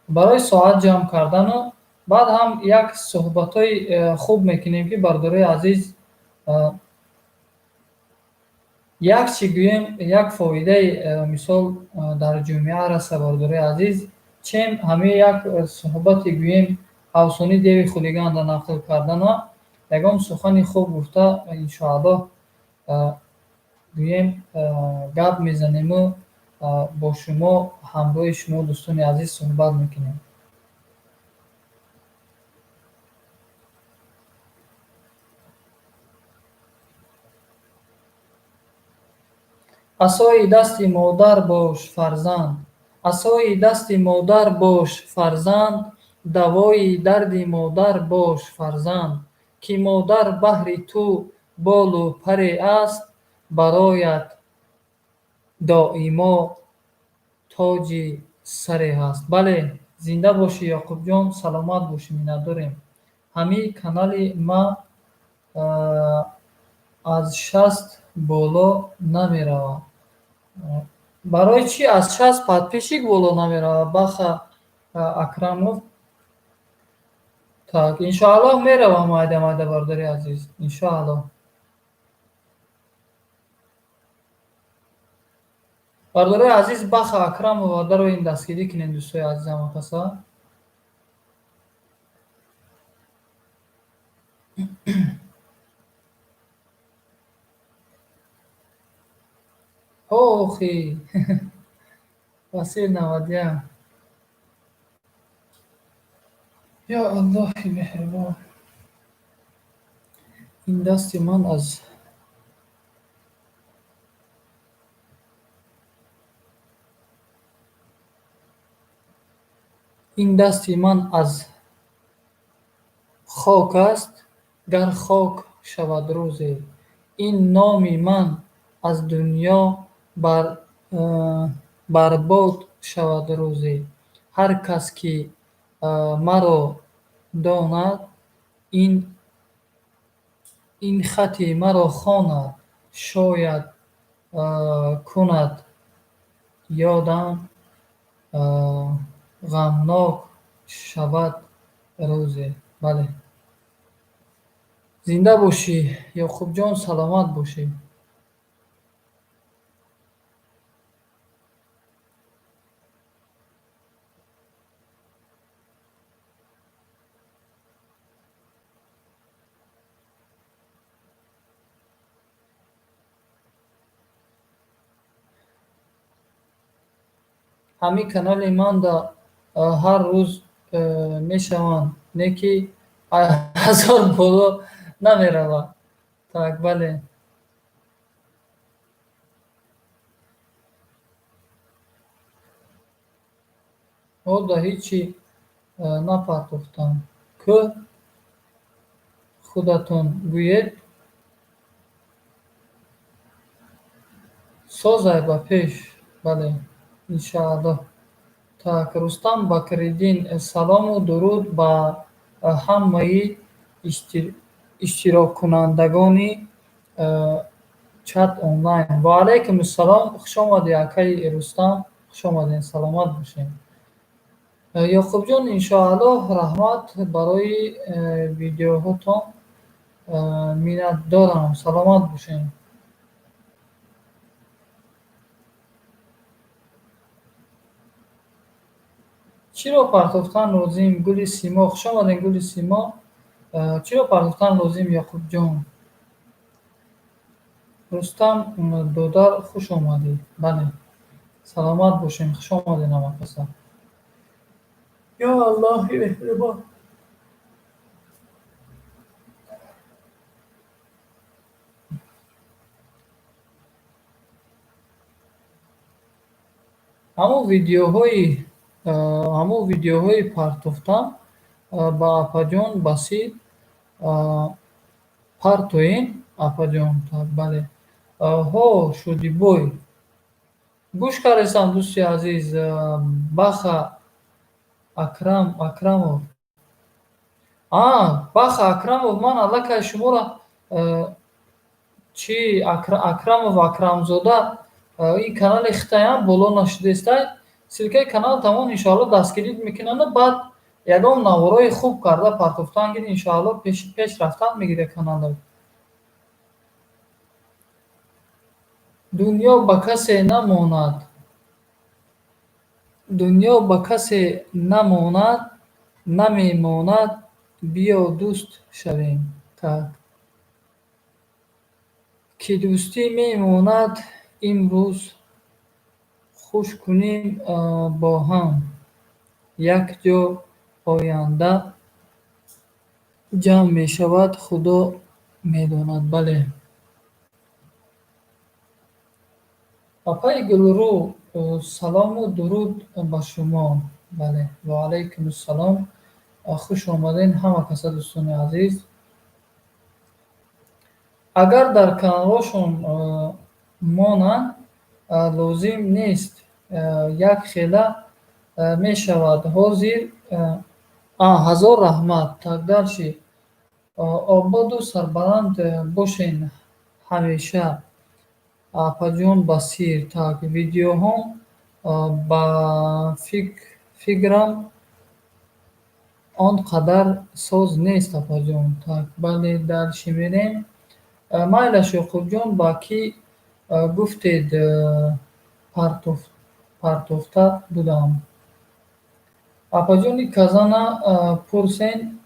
барои соат ҷамъ кардану баъд ҳам як суҳбатҳои хуб мекунем, ки бародари азиз як чӣ гӯем як фоидаи мисол дар ҷомеа раса. Бародари азиз чем ҳамин як суҳбати гӯем Авсони Деви Худиганда нақл кардана ягон сухани хуб гуфта иншоаллоҳ гӯем гап мезанему бо шумо ҳамроҳи шумо дӯстони азиз суҳбат мекунем. асои дасти модар бош фарзанд, асои дасти модар бош фарзанд, давои дарди модар бош фарзанд, ки модар баҳри ту болу паре аст, бароят доимо тоҷи саре ҳаст. Бале, зинда бошӣ Ёқубҷон, саломат бошӣ, миннатдорем. Ҳамин канали ма аз 60 боло намеравад. Барои чӣ аз 60 подписчик боло намеравад Баха Акрамов? Так, иншоаллоҳ меравам майда-майда, бародари азиз, иншоаллоҳ. Бародари азиз Баха Акрамов дароин дастгирӣ кунед дӯстои азизам вақаса. Охи Васил Навадиан. Ё Аллоҳи меҳрубон. Ин дасти ман аз ин дасти ман аз хок аст, гар хок шавад рӯзе. Ин номи ман аз дунё барбод шавад рӯзе. Ҳар кас ки маро донад, ин хати маро хонад, шояд кунад ёдам, ғамнок шавад рӯзе. Бале, зинда бошӣ Ёқубҷон, саломат бошӣ. ҳамин канали ман ҳар рӯз мешаванд, не ки 1000 боло намеравад. Так, бале. Ода ҳичи напартофтам. Кӯ худатон гӯед, созай ба пеш. Бале, иншааллоҳ. Так, Рустам Бакриддин, салому дуруд ба ҳамаи иштироккунандагони чат онлайн. Ва алайкум ассалом. Хуш омадед, акаи Рустам. Хуш омадед. Саломат бошед. Ёқубҷон, иншоаллоҳ раҳмат барои видеоҳотон. Миннатдорам. Саломат бошед. чиро партофтан лозим? Гули Симо. Хуш омадед, Гули Симо. чиро партофтан лозим, Ёқубҷон? Рустам Додар, хуш омадед. Бале, саломат бошем. Хуш омадед намақаса. ё Аллоҳи меҳрибон. ҳамун видеоҳои партофтан ба Апаҷон Басит партоен. Апаҷон, так, бале. Ҳо Шодибой. гӯш кардесам, дӯсти азиз. Баха Акрамов. Баха Акрамов, ман аллакай шуморо чи Акрамов Акрамзода ин канали хитаям боло нашудестай. Силкаи канал тамом иншоаллоҳ дастгирӣ мекунанд, баъд ягон наворои хуб карда партофтан гирӣ, иншоаллоҳ пешрафтан мегирад каналро. Дунё ба касе намонад. Дунё ба касе намонад, намемонад. Биё дӯст шавем. Так. Ки дӯстӣ мемонад, имрӯз хуш кунем бо ҳам. Як ҷо оянда ҷамъ мешавад, худо медонад. Бале. Апаи Гулрӯ, салому дуруд ба шумо. Бале, ва алайкум ассалом. хуш омадед ҳама каса, дӯстони азиз. Агар дар каналҳошон монанд, лозим нест як хела мешавад ҳозир. ҳазор раҳмат. Так, дарши ободу сарбаланд бошен ҳамеша. Апаҷон Басир. Так, видеоҳом ба фикрам он қадар соз нест, Апаҷон. Так, бале, дарши мерем. Майлаш, Ёқубҷон, ба кӣ гуфтед партофта будам? Апаҷони Казана пурсен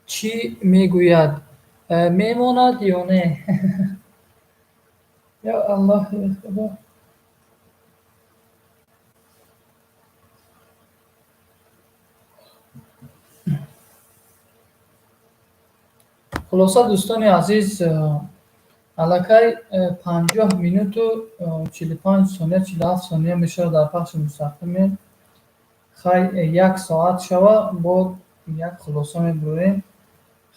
чӣ мегӯяд? Мемонад ё не? ё Аллоҳи худо. хулоса, дӯстони азиз, аллакай 50 минуту 45 сония 47 сония мешавад дар пахши мустақимем. хай 1 соат шава, бод як хулоса мебурем.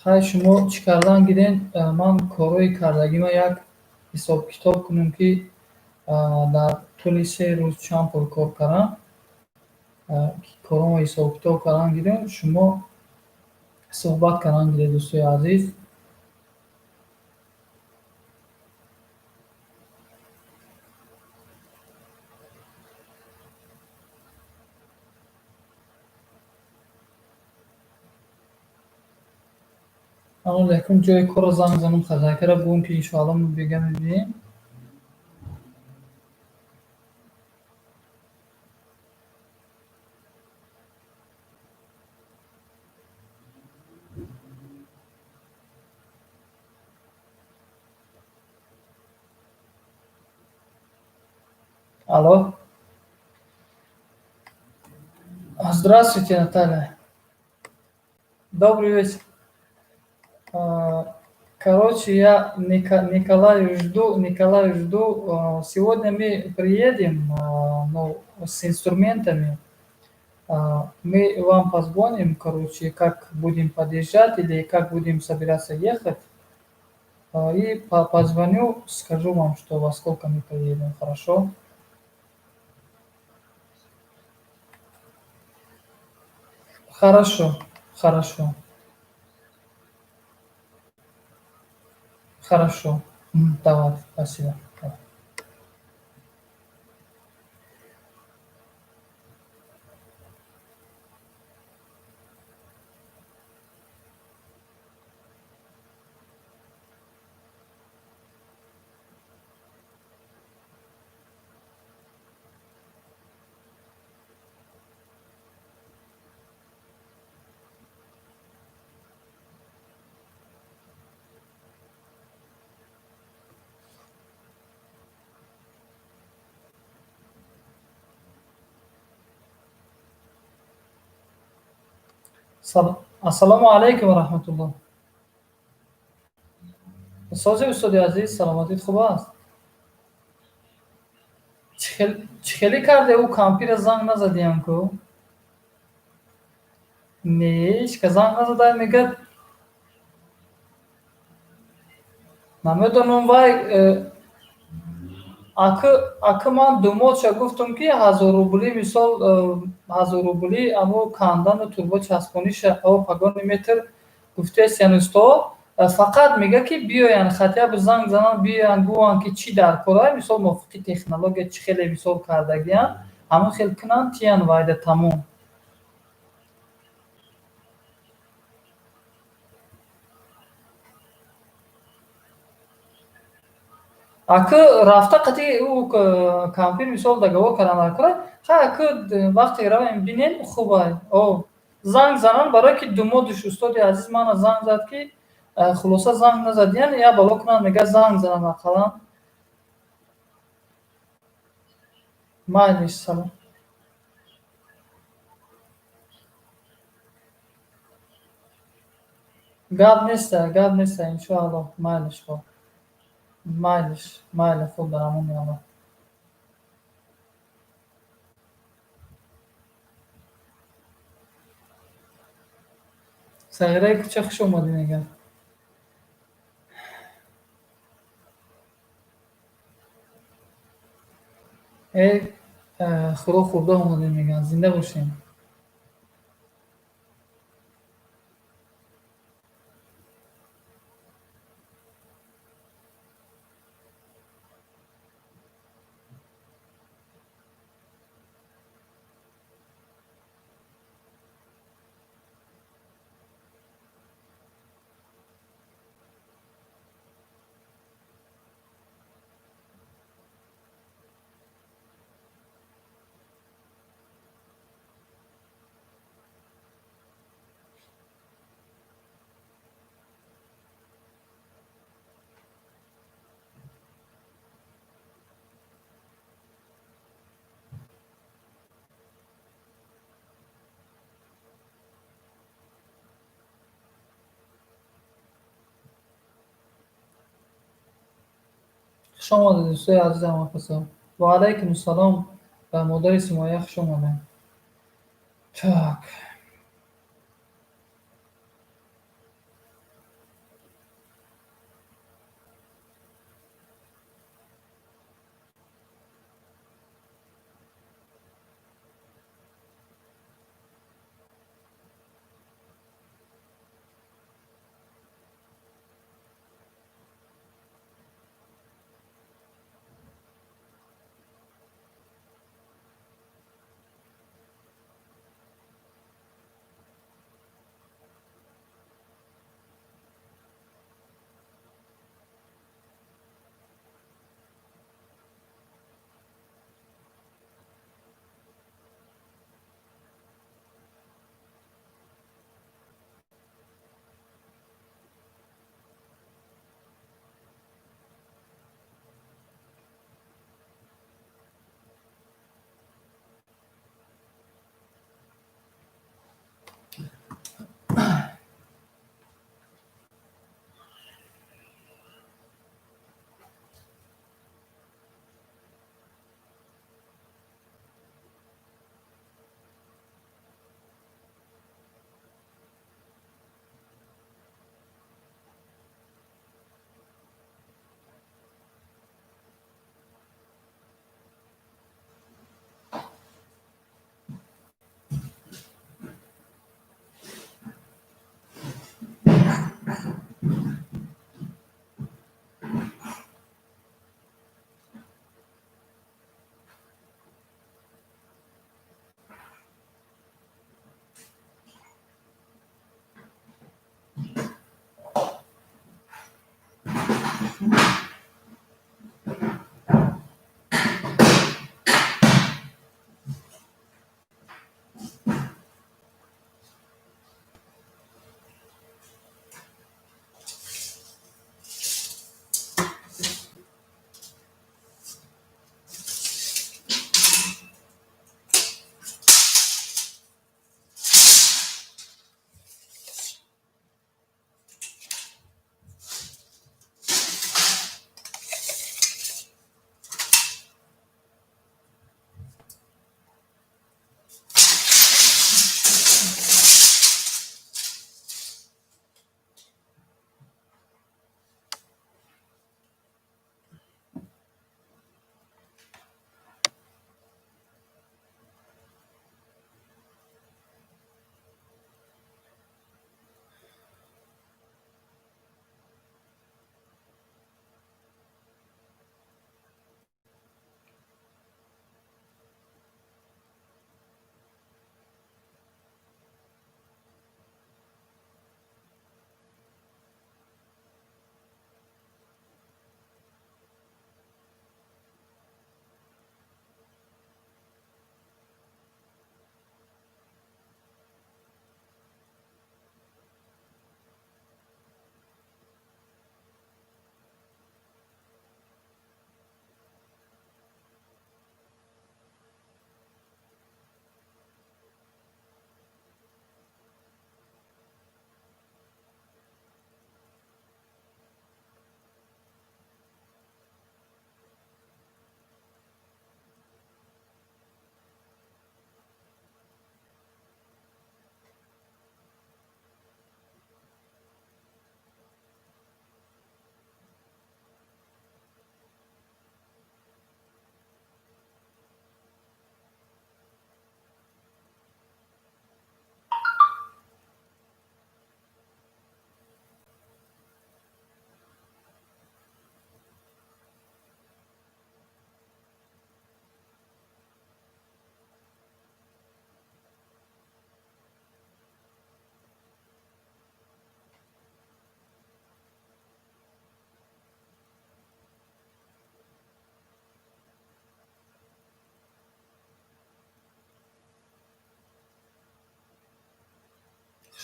хай шумо чӣ кардан гирен, ман корҳои кардагима як ҳисоб-китоб кунем, ки дар тӯли 3 рӯз чанд пур кор кардам. Корҳоро ҳисоб-китоб кардан гирем. Шумо суҳбат кардан гиред, дӯстои азиз. Аммо якум ҷои корро занг занам, хазайкаро бигӯм, ки иншоаллоҳ мо бига мебинем. Алло. Здравствуйте, Наталья. Добрый вечер. Короче, я Николаю жду. Сегодня мы приедем с инструментами. Мы вам позвоним, короче, как будем подъезжать или как будем собираться ехать. И позвоню, скажу вам, что во сколько мы приедем. Хорошо? Хорошо, хорошо, хорошо. Давай, спасибо. Давай. Ассалому алейкум ва рахматуллоh. Устоди азиз, саломатит хуб аст? Чӣ хеле карде ӯ компира занг назадиям ку? Не, ишка занг назада мегӯяд намедонам вай акы ман думодша гуфтам ки 1000 рубли мисол 1000 рубли амо кандану турбо часпониша пагони метр гуфтест то фақат мега ки биёян хатя бир занг занан биёян гӯян ки чӣ дар кора мисол мувофиқи технология чӣ хеле мисол кардагиян ҳамон хел кунанд тиян вайда тамом. Акы рафта қати ӯ кампир мисол дагавор кардан дар кора акы вақте равем бинем хубай занг занан барое ки думодуш устоди азиз мана занг зад ки хулоса занг назадиян я бало кунанд мега занг занам ақаллан. Майлиш салом. Гап неста иншоалло майлиш хоб. Майли хуб дар ҳамон меомад. Сағираи кӯча хуш омадӣ мегӯяд. Худо хурда омадем мегӯянд. Зинда бошем. хуш омадед дӯстои азизам вапасо. Ва алайкум салом ба модари Симоя хуш омадед. Так.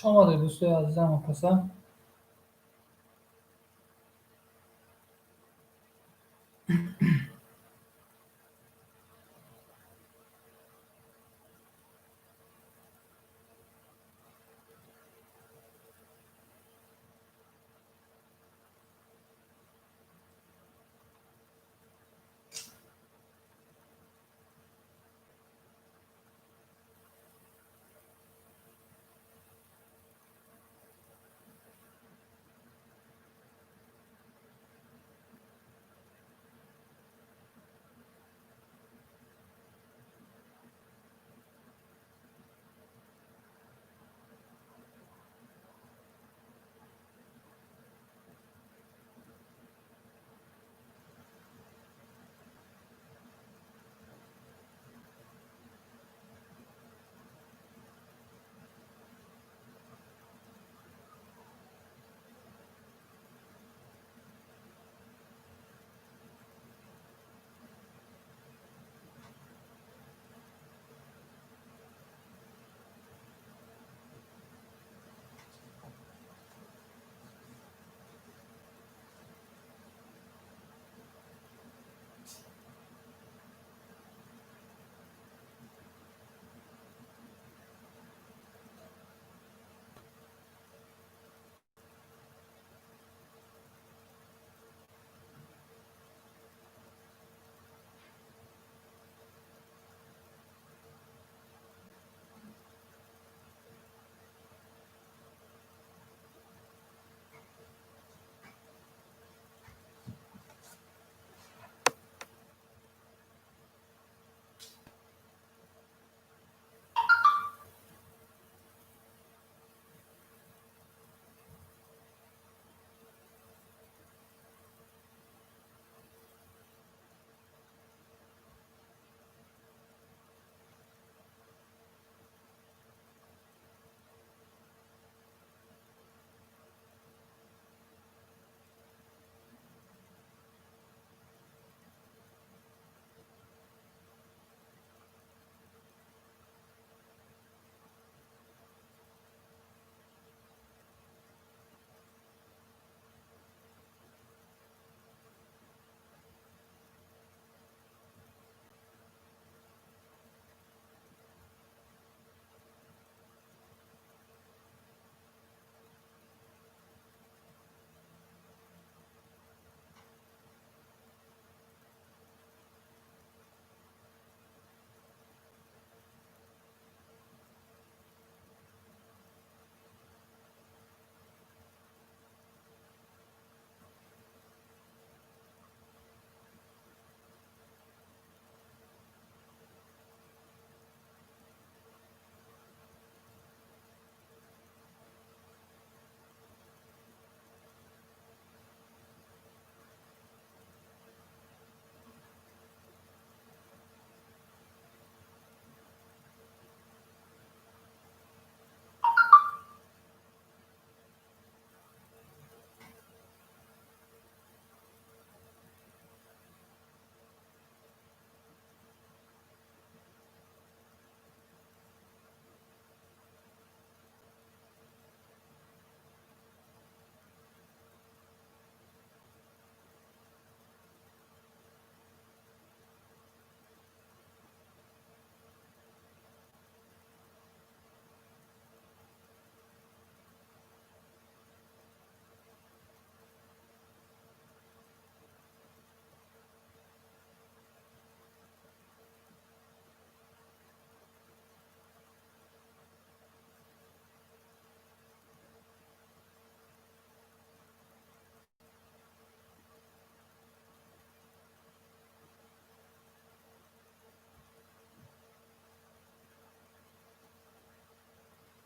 خوش آمدید دوستای عزیزم و پسر.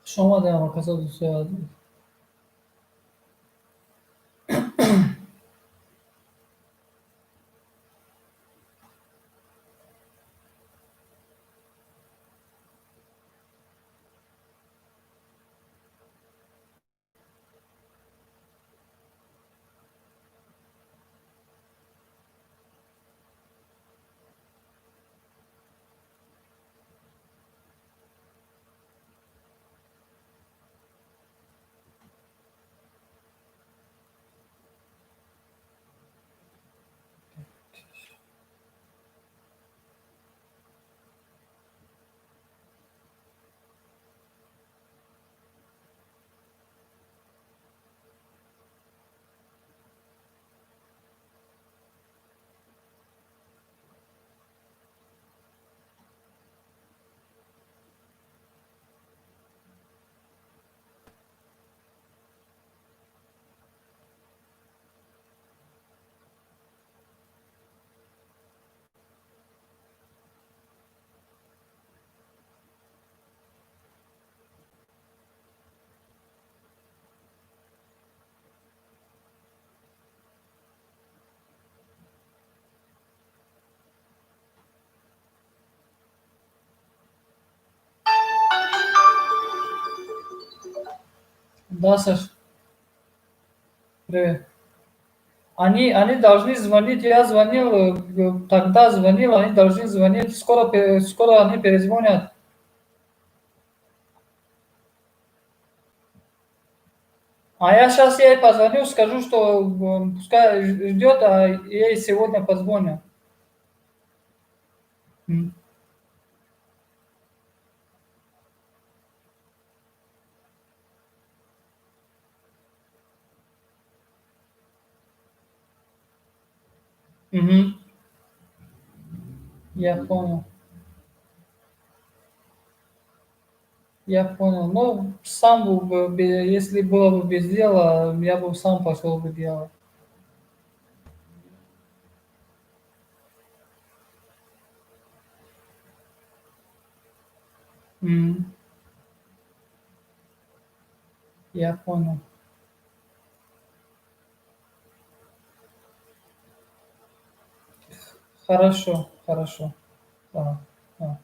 خوش آمده و پسر دوستای عزیز. Да, Саш, привет. Они должны звонить, я звонил, тогда звонил, они должны звонить, скоро, скоро они перезвонят. А я сейчас ей позвоню, скажу, что пускай ждет, а ей сегодня позвоню. М. Мгм. Я понял. Я понял. Ну, сам был бы, если было бы без дела, я бы сам пошел бы делать. М. Я понял. Хорошо, хорошо. Да, да.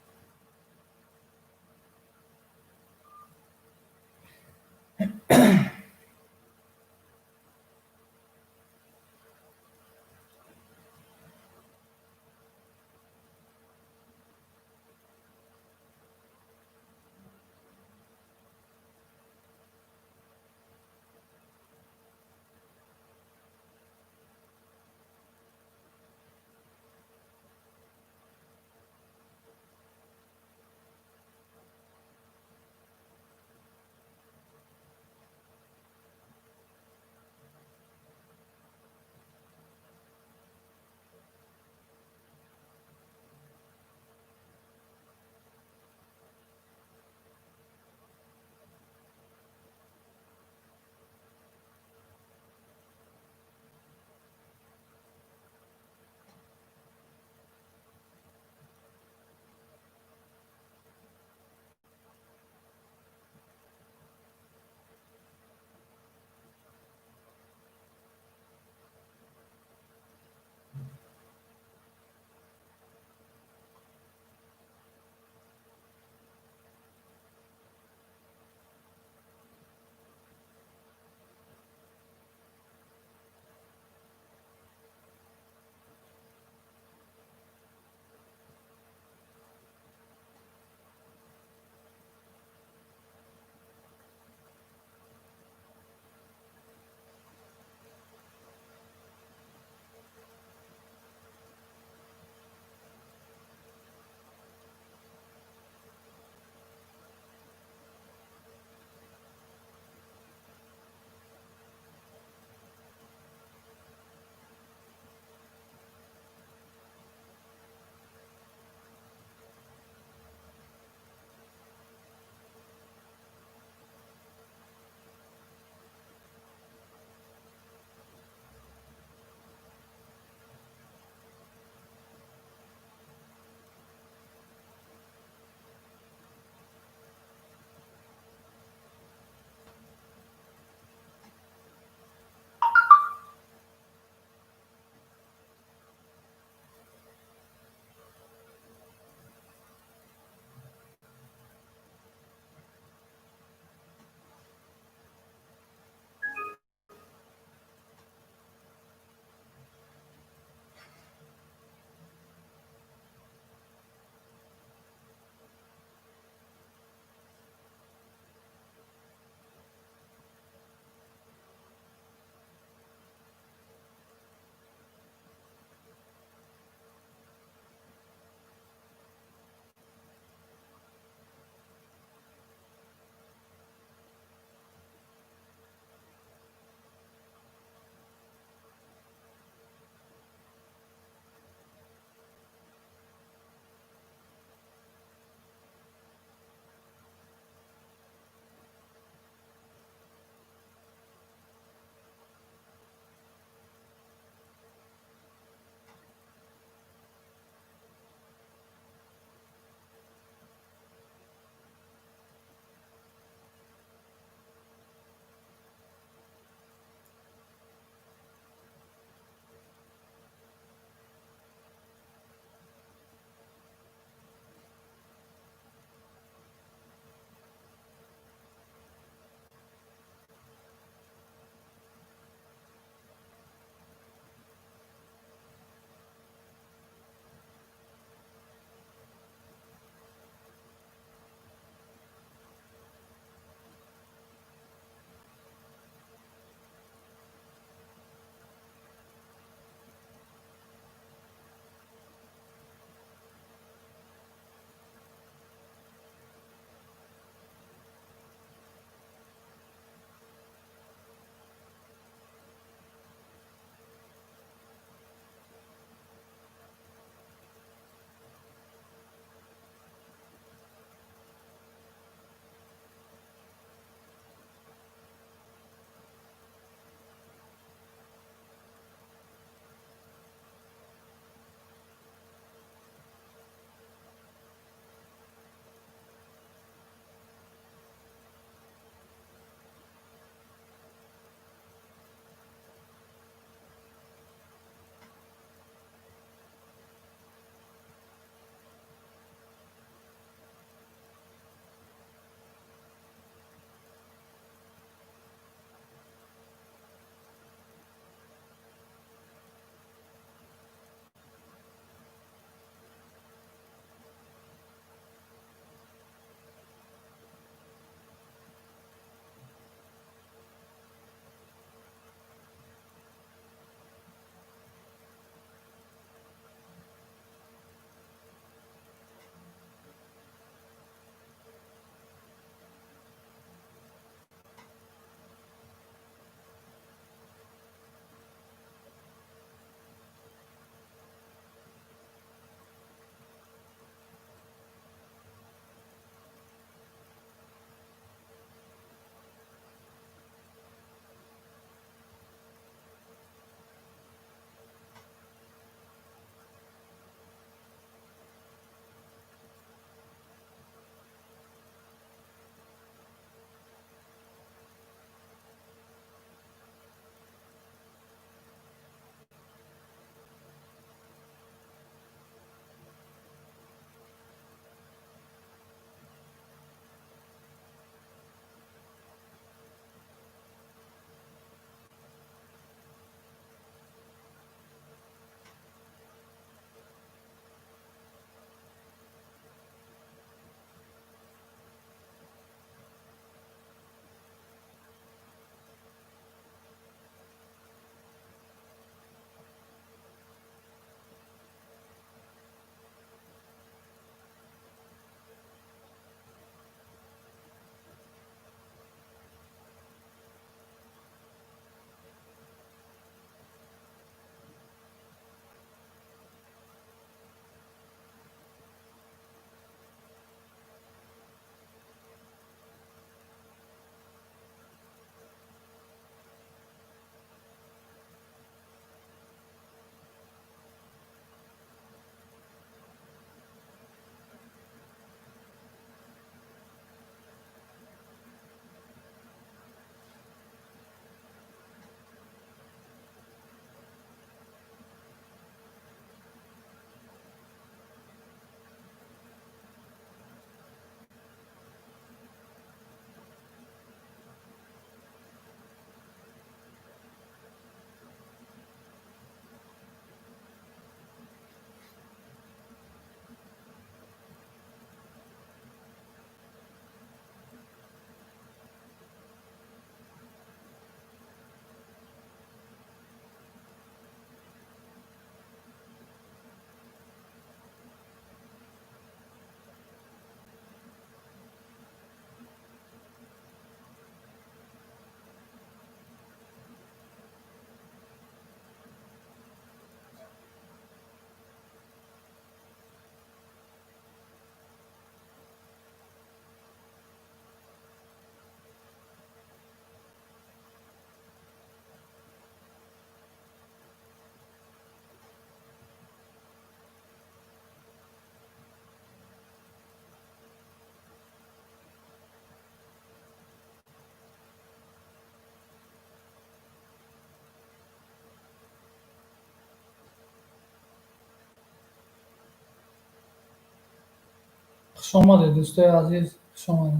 خوش آمده دوستای عزیز، خوش آمده.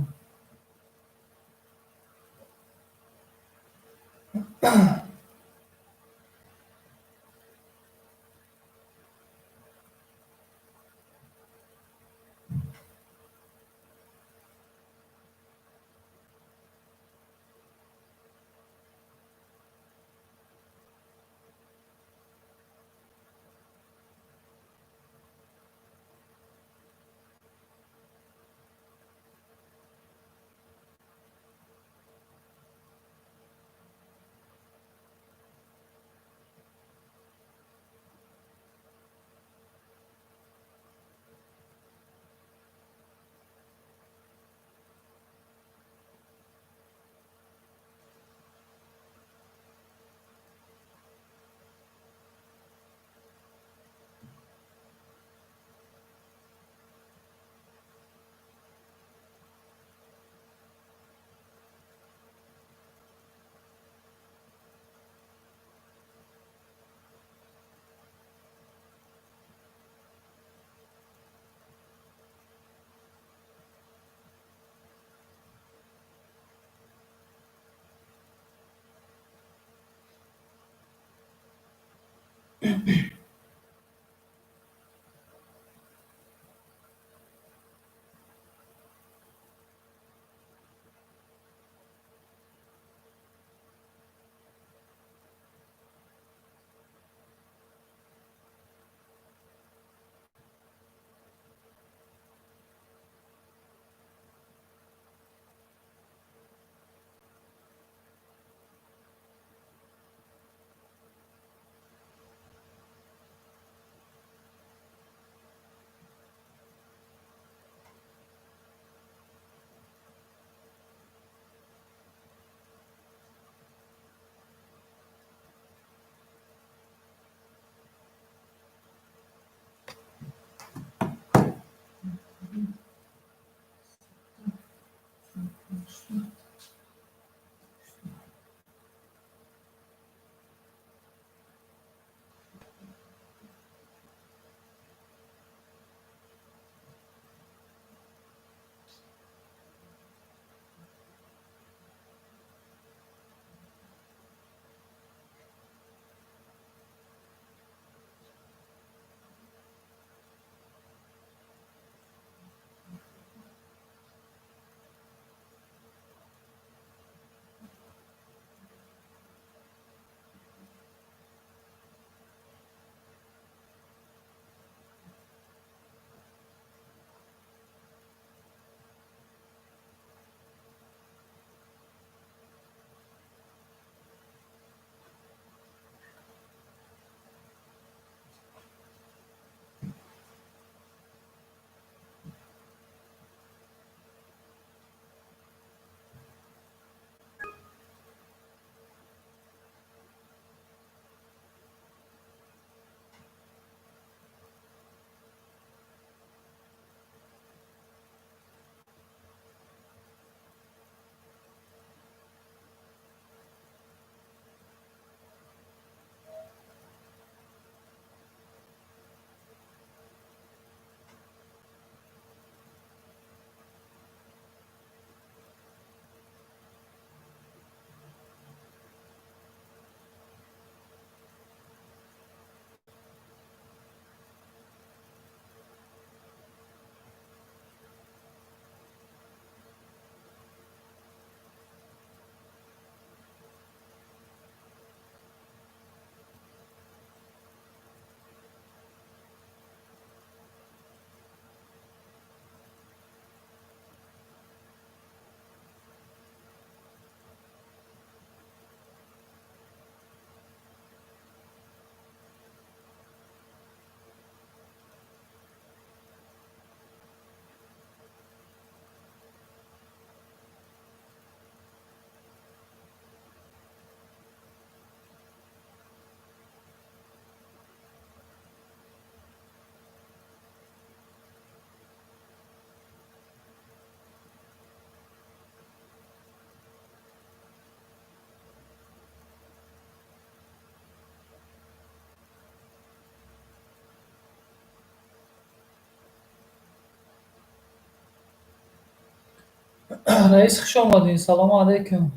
رئیس خوش آمدین. سلام علیکم.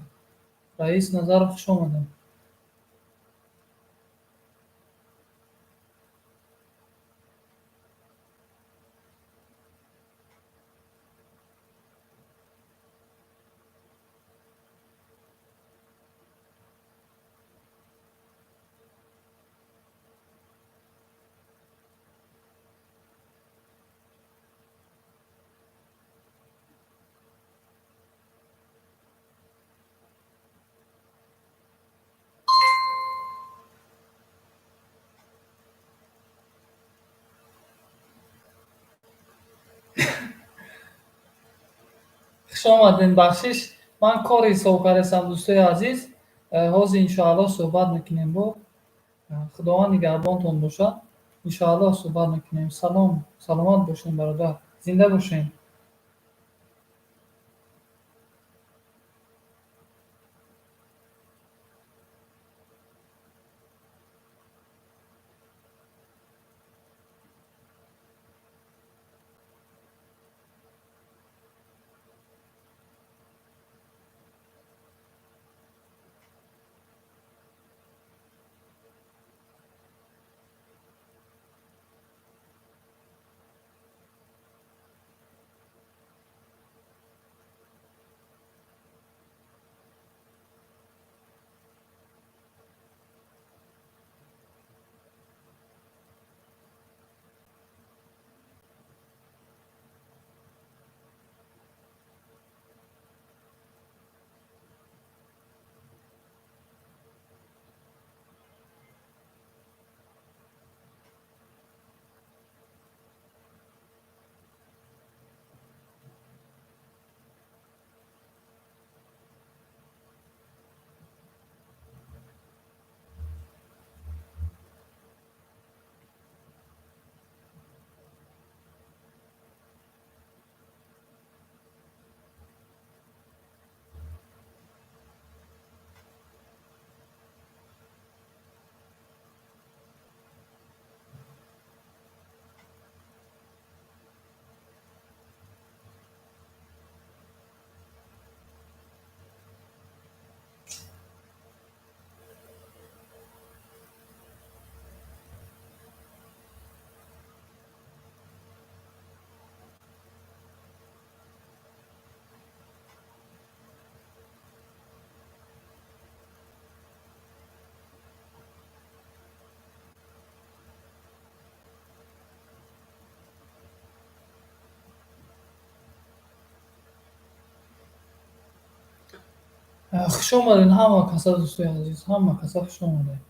رئیس نظر خوش آمدین. خوش آمدین. بخشش من کار حساب هستم دوستای عزیز. حاضر انشاءالله صحبت میکنیم با خداوند نگهبانتون باشه. انشاءالله صحبت میکنیم. سلام، سلامت باشین برادر، زنده باشین. خوش آمدین همه کسا دوستای عزیز، همه کسا خوش آمدین.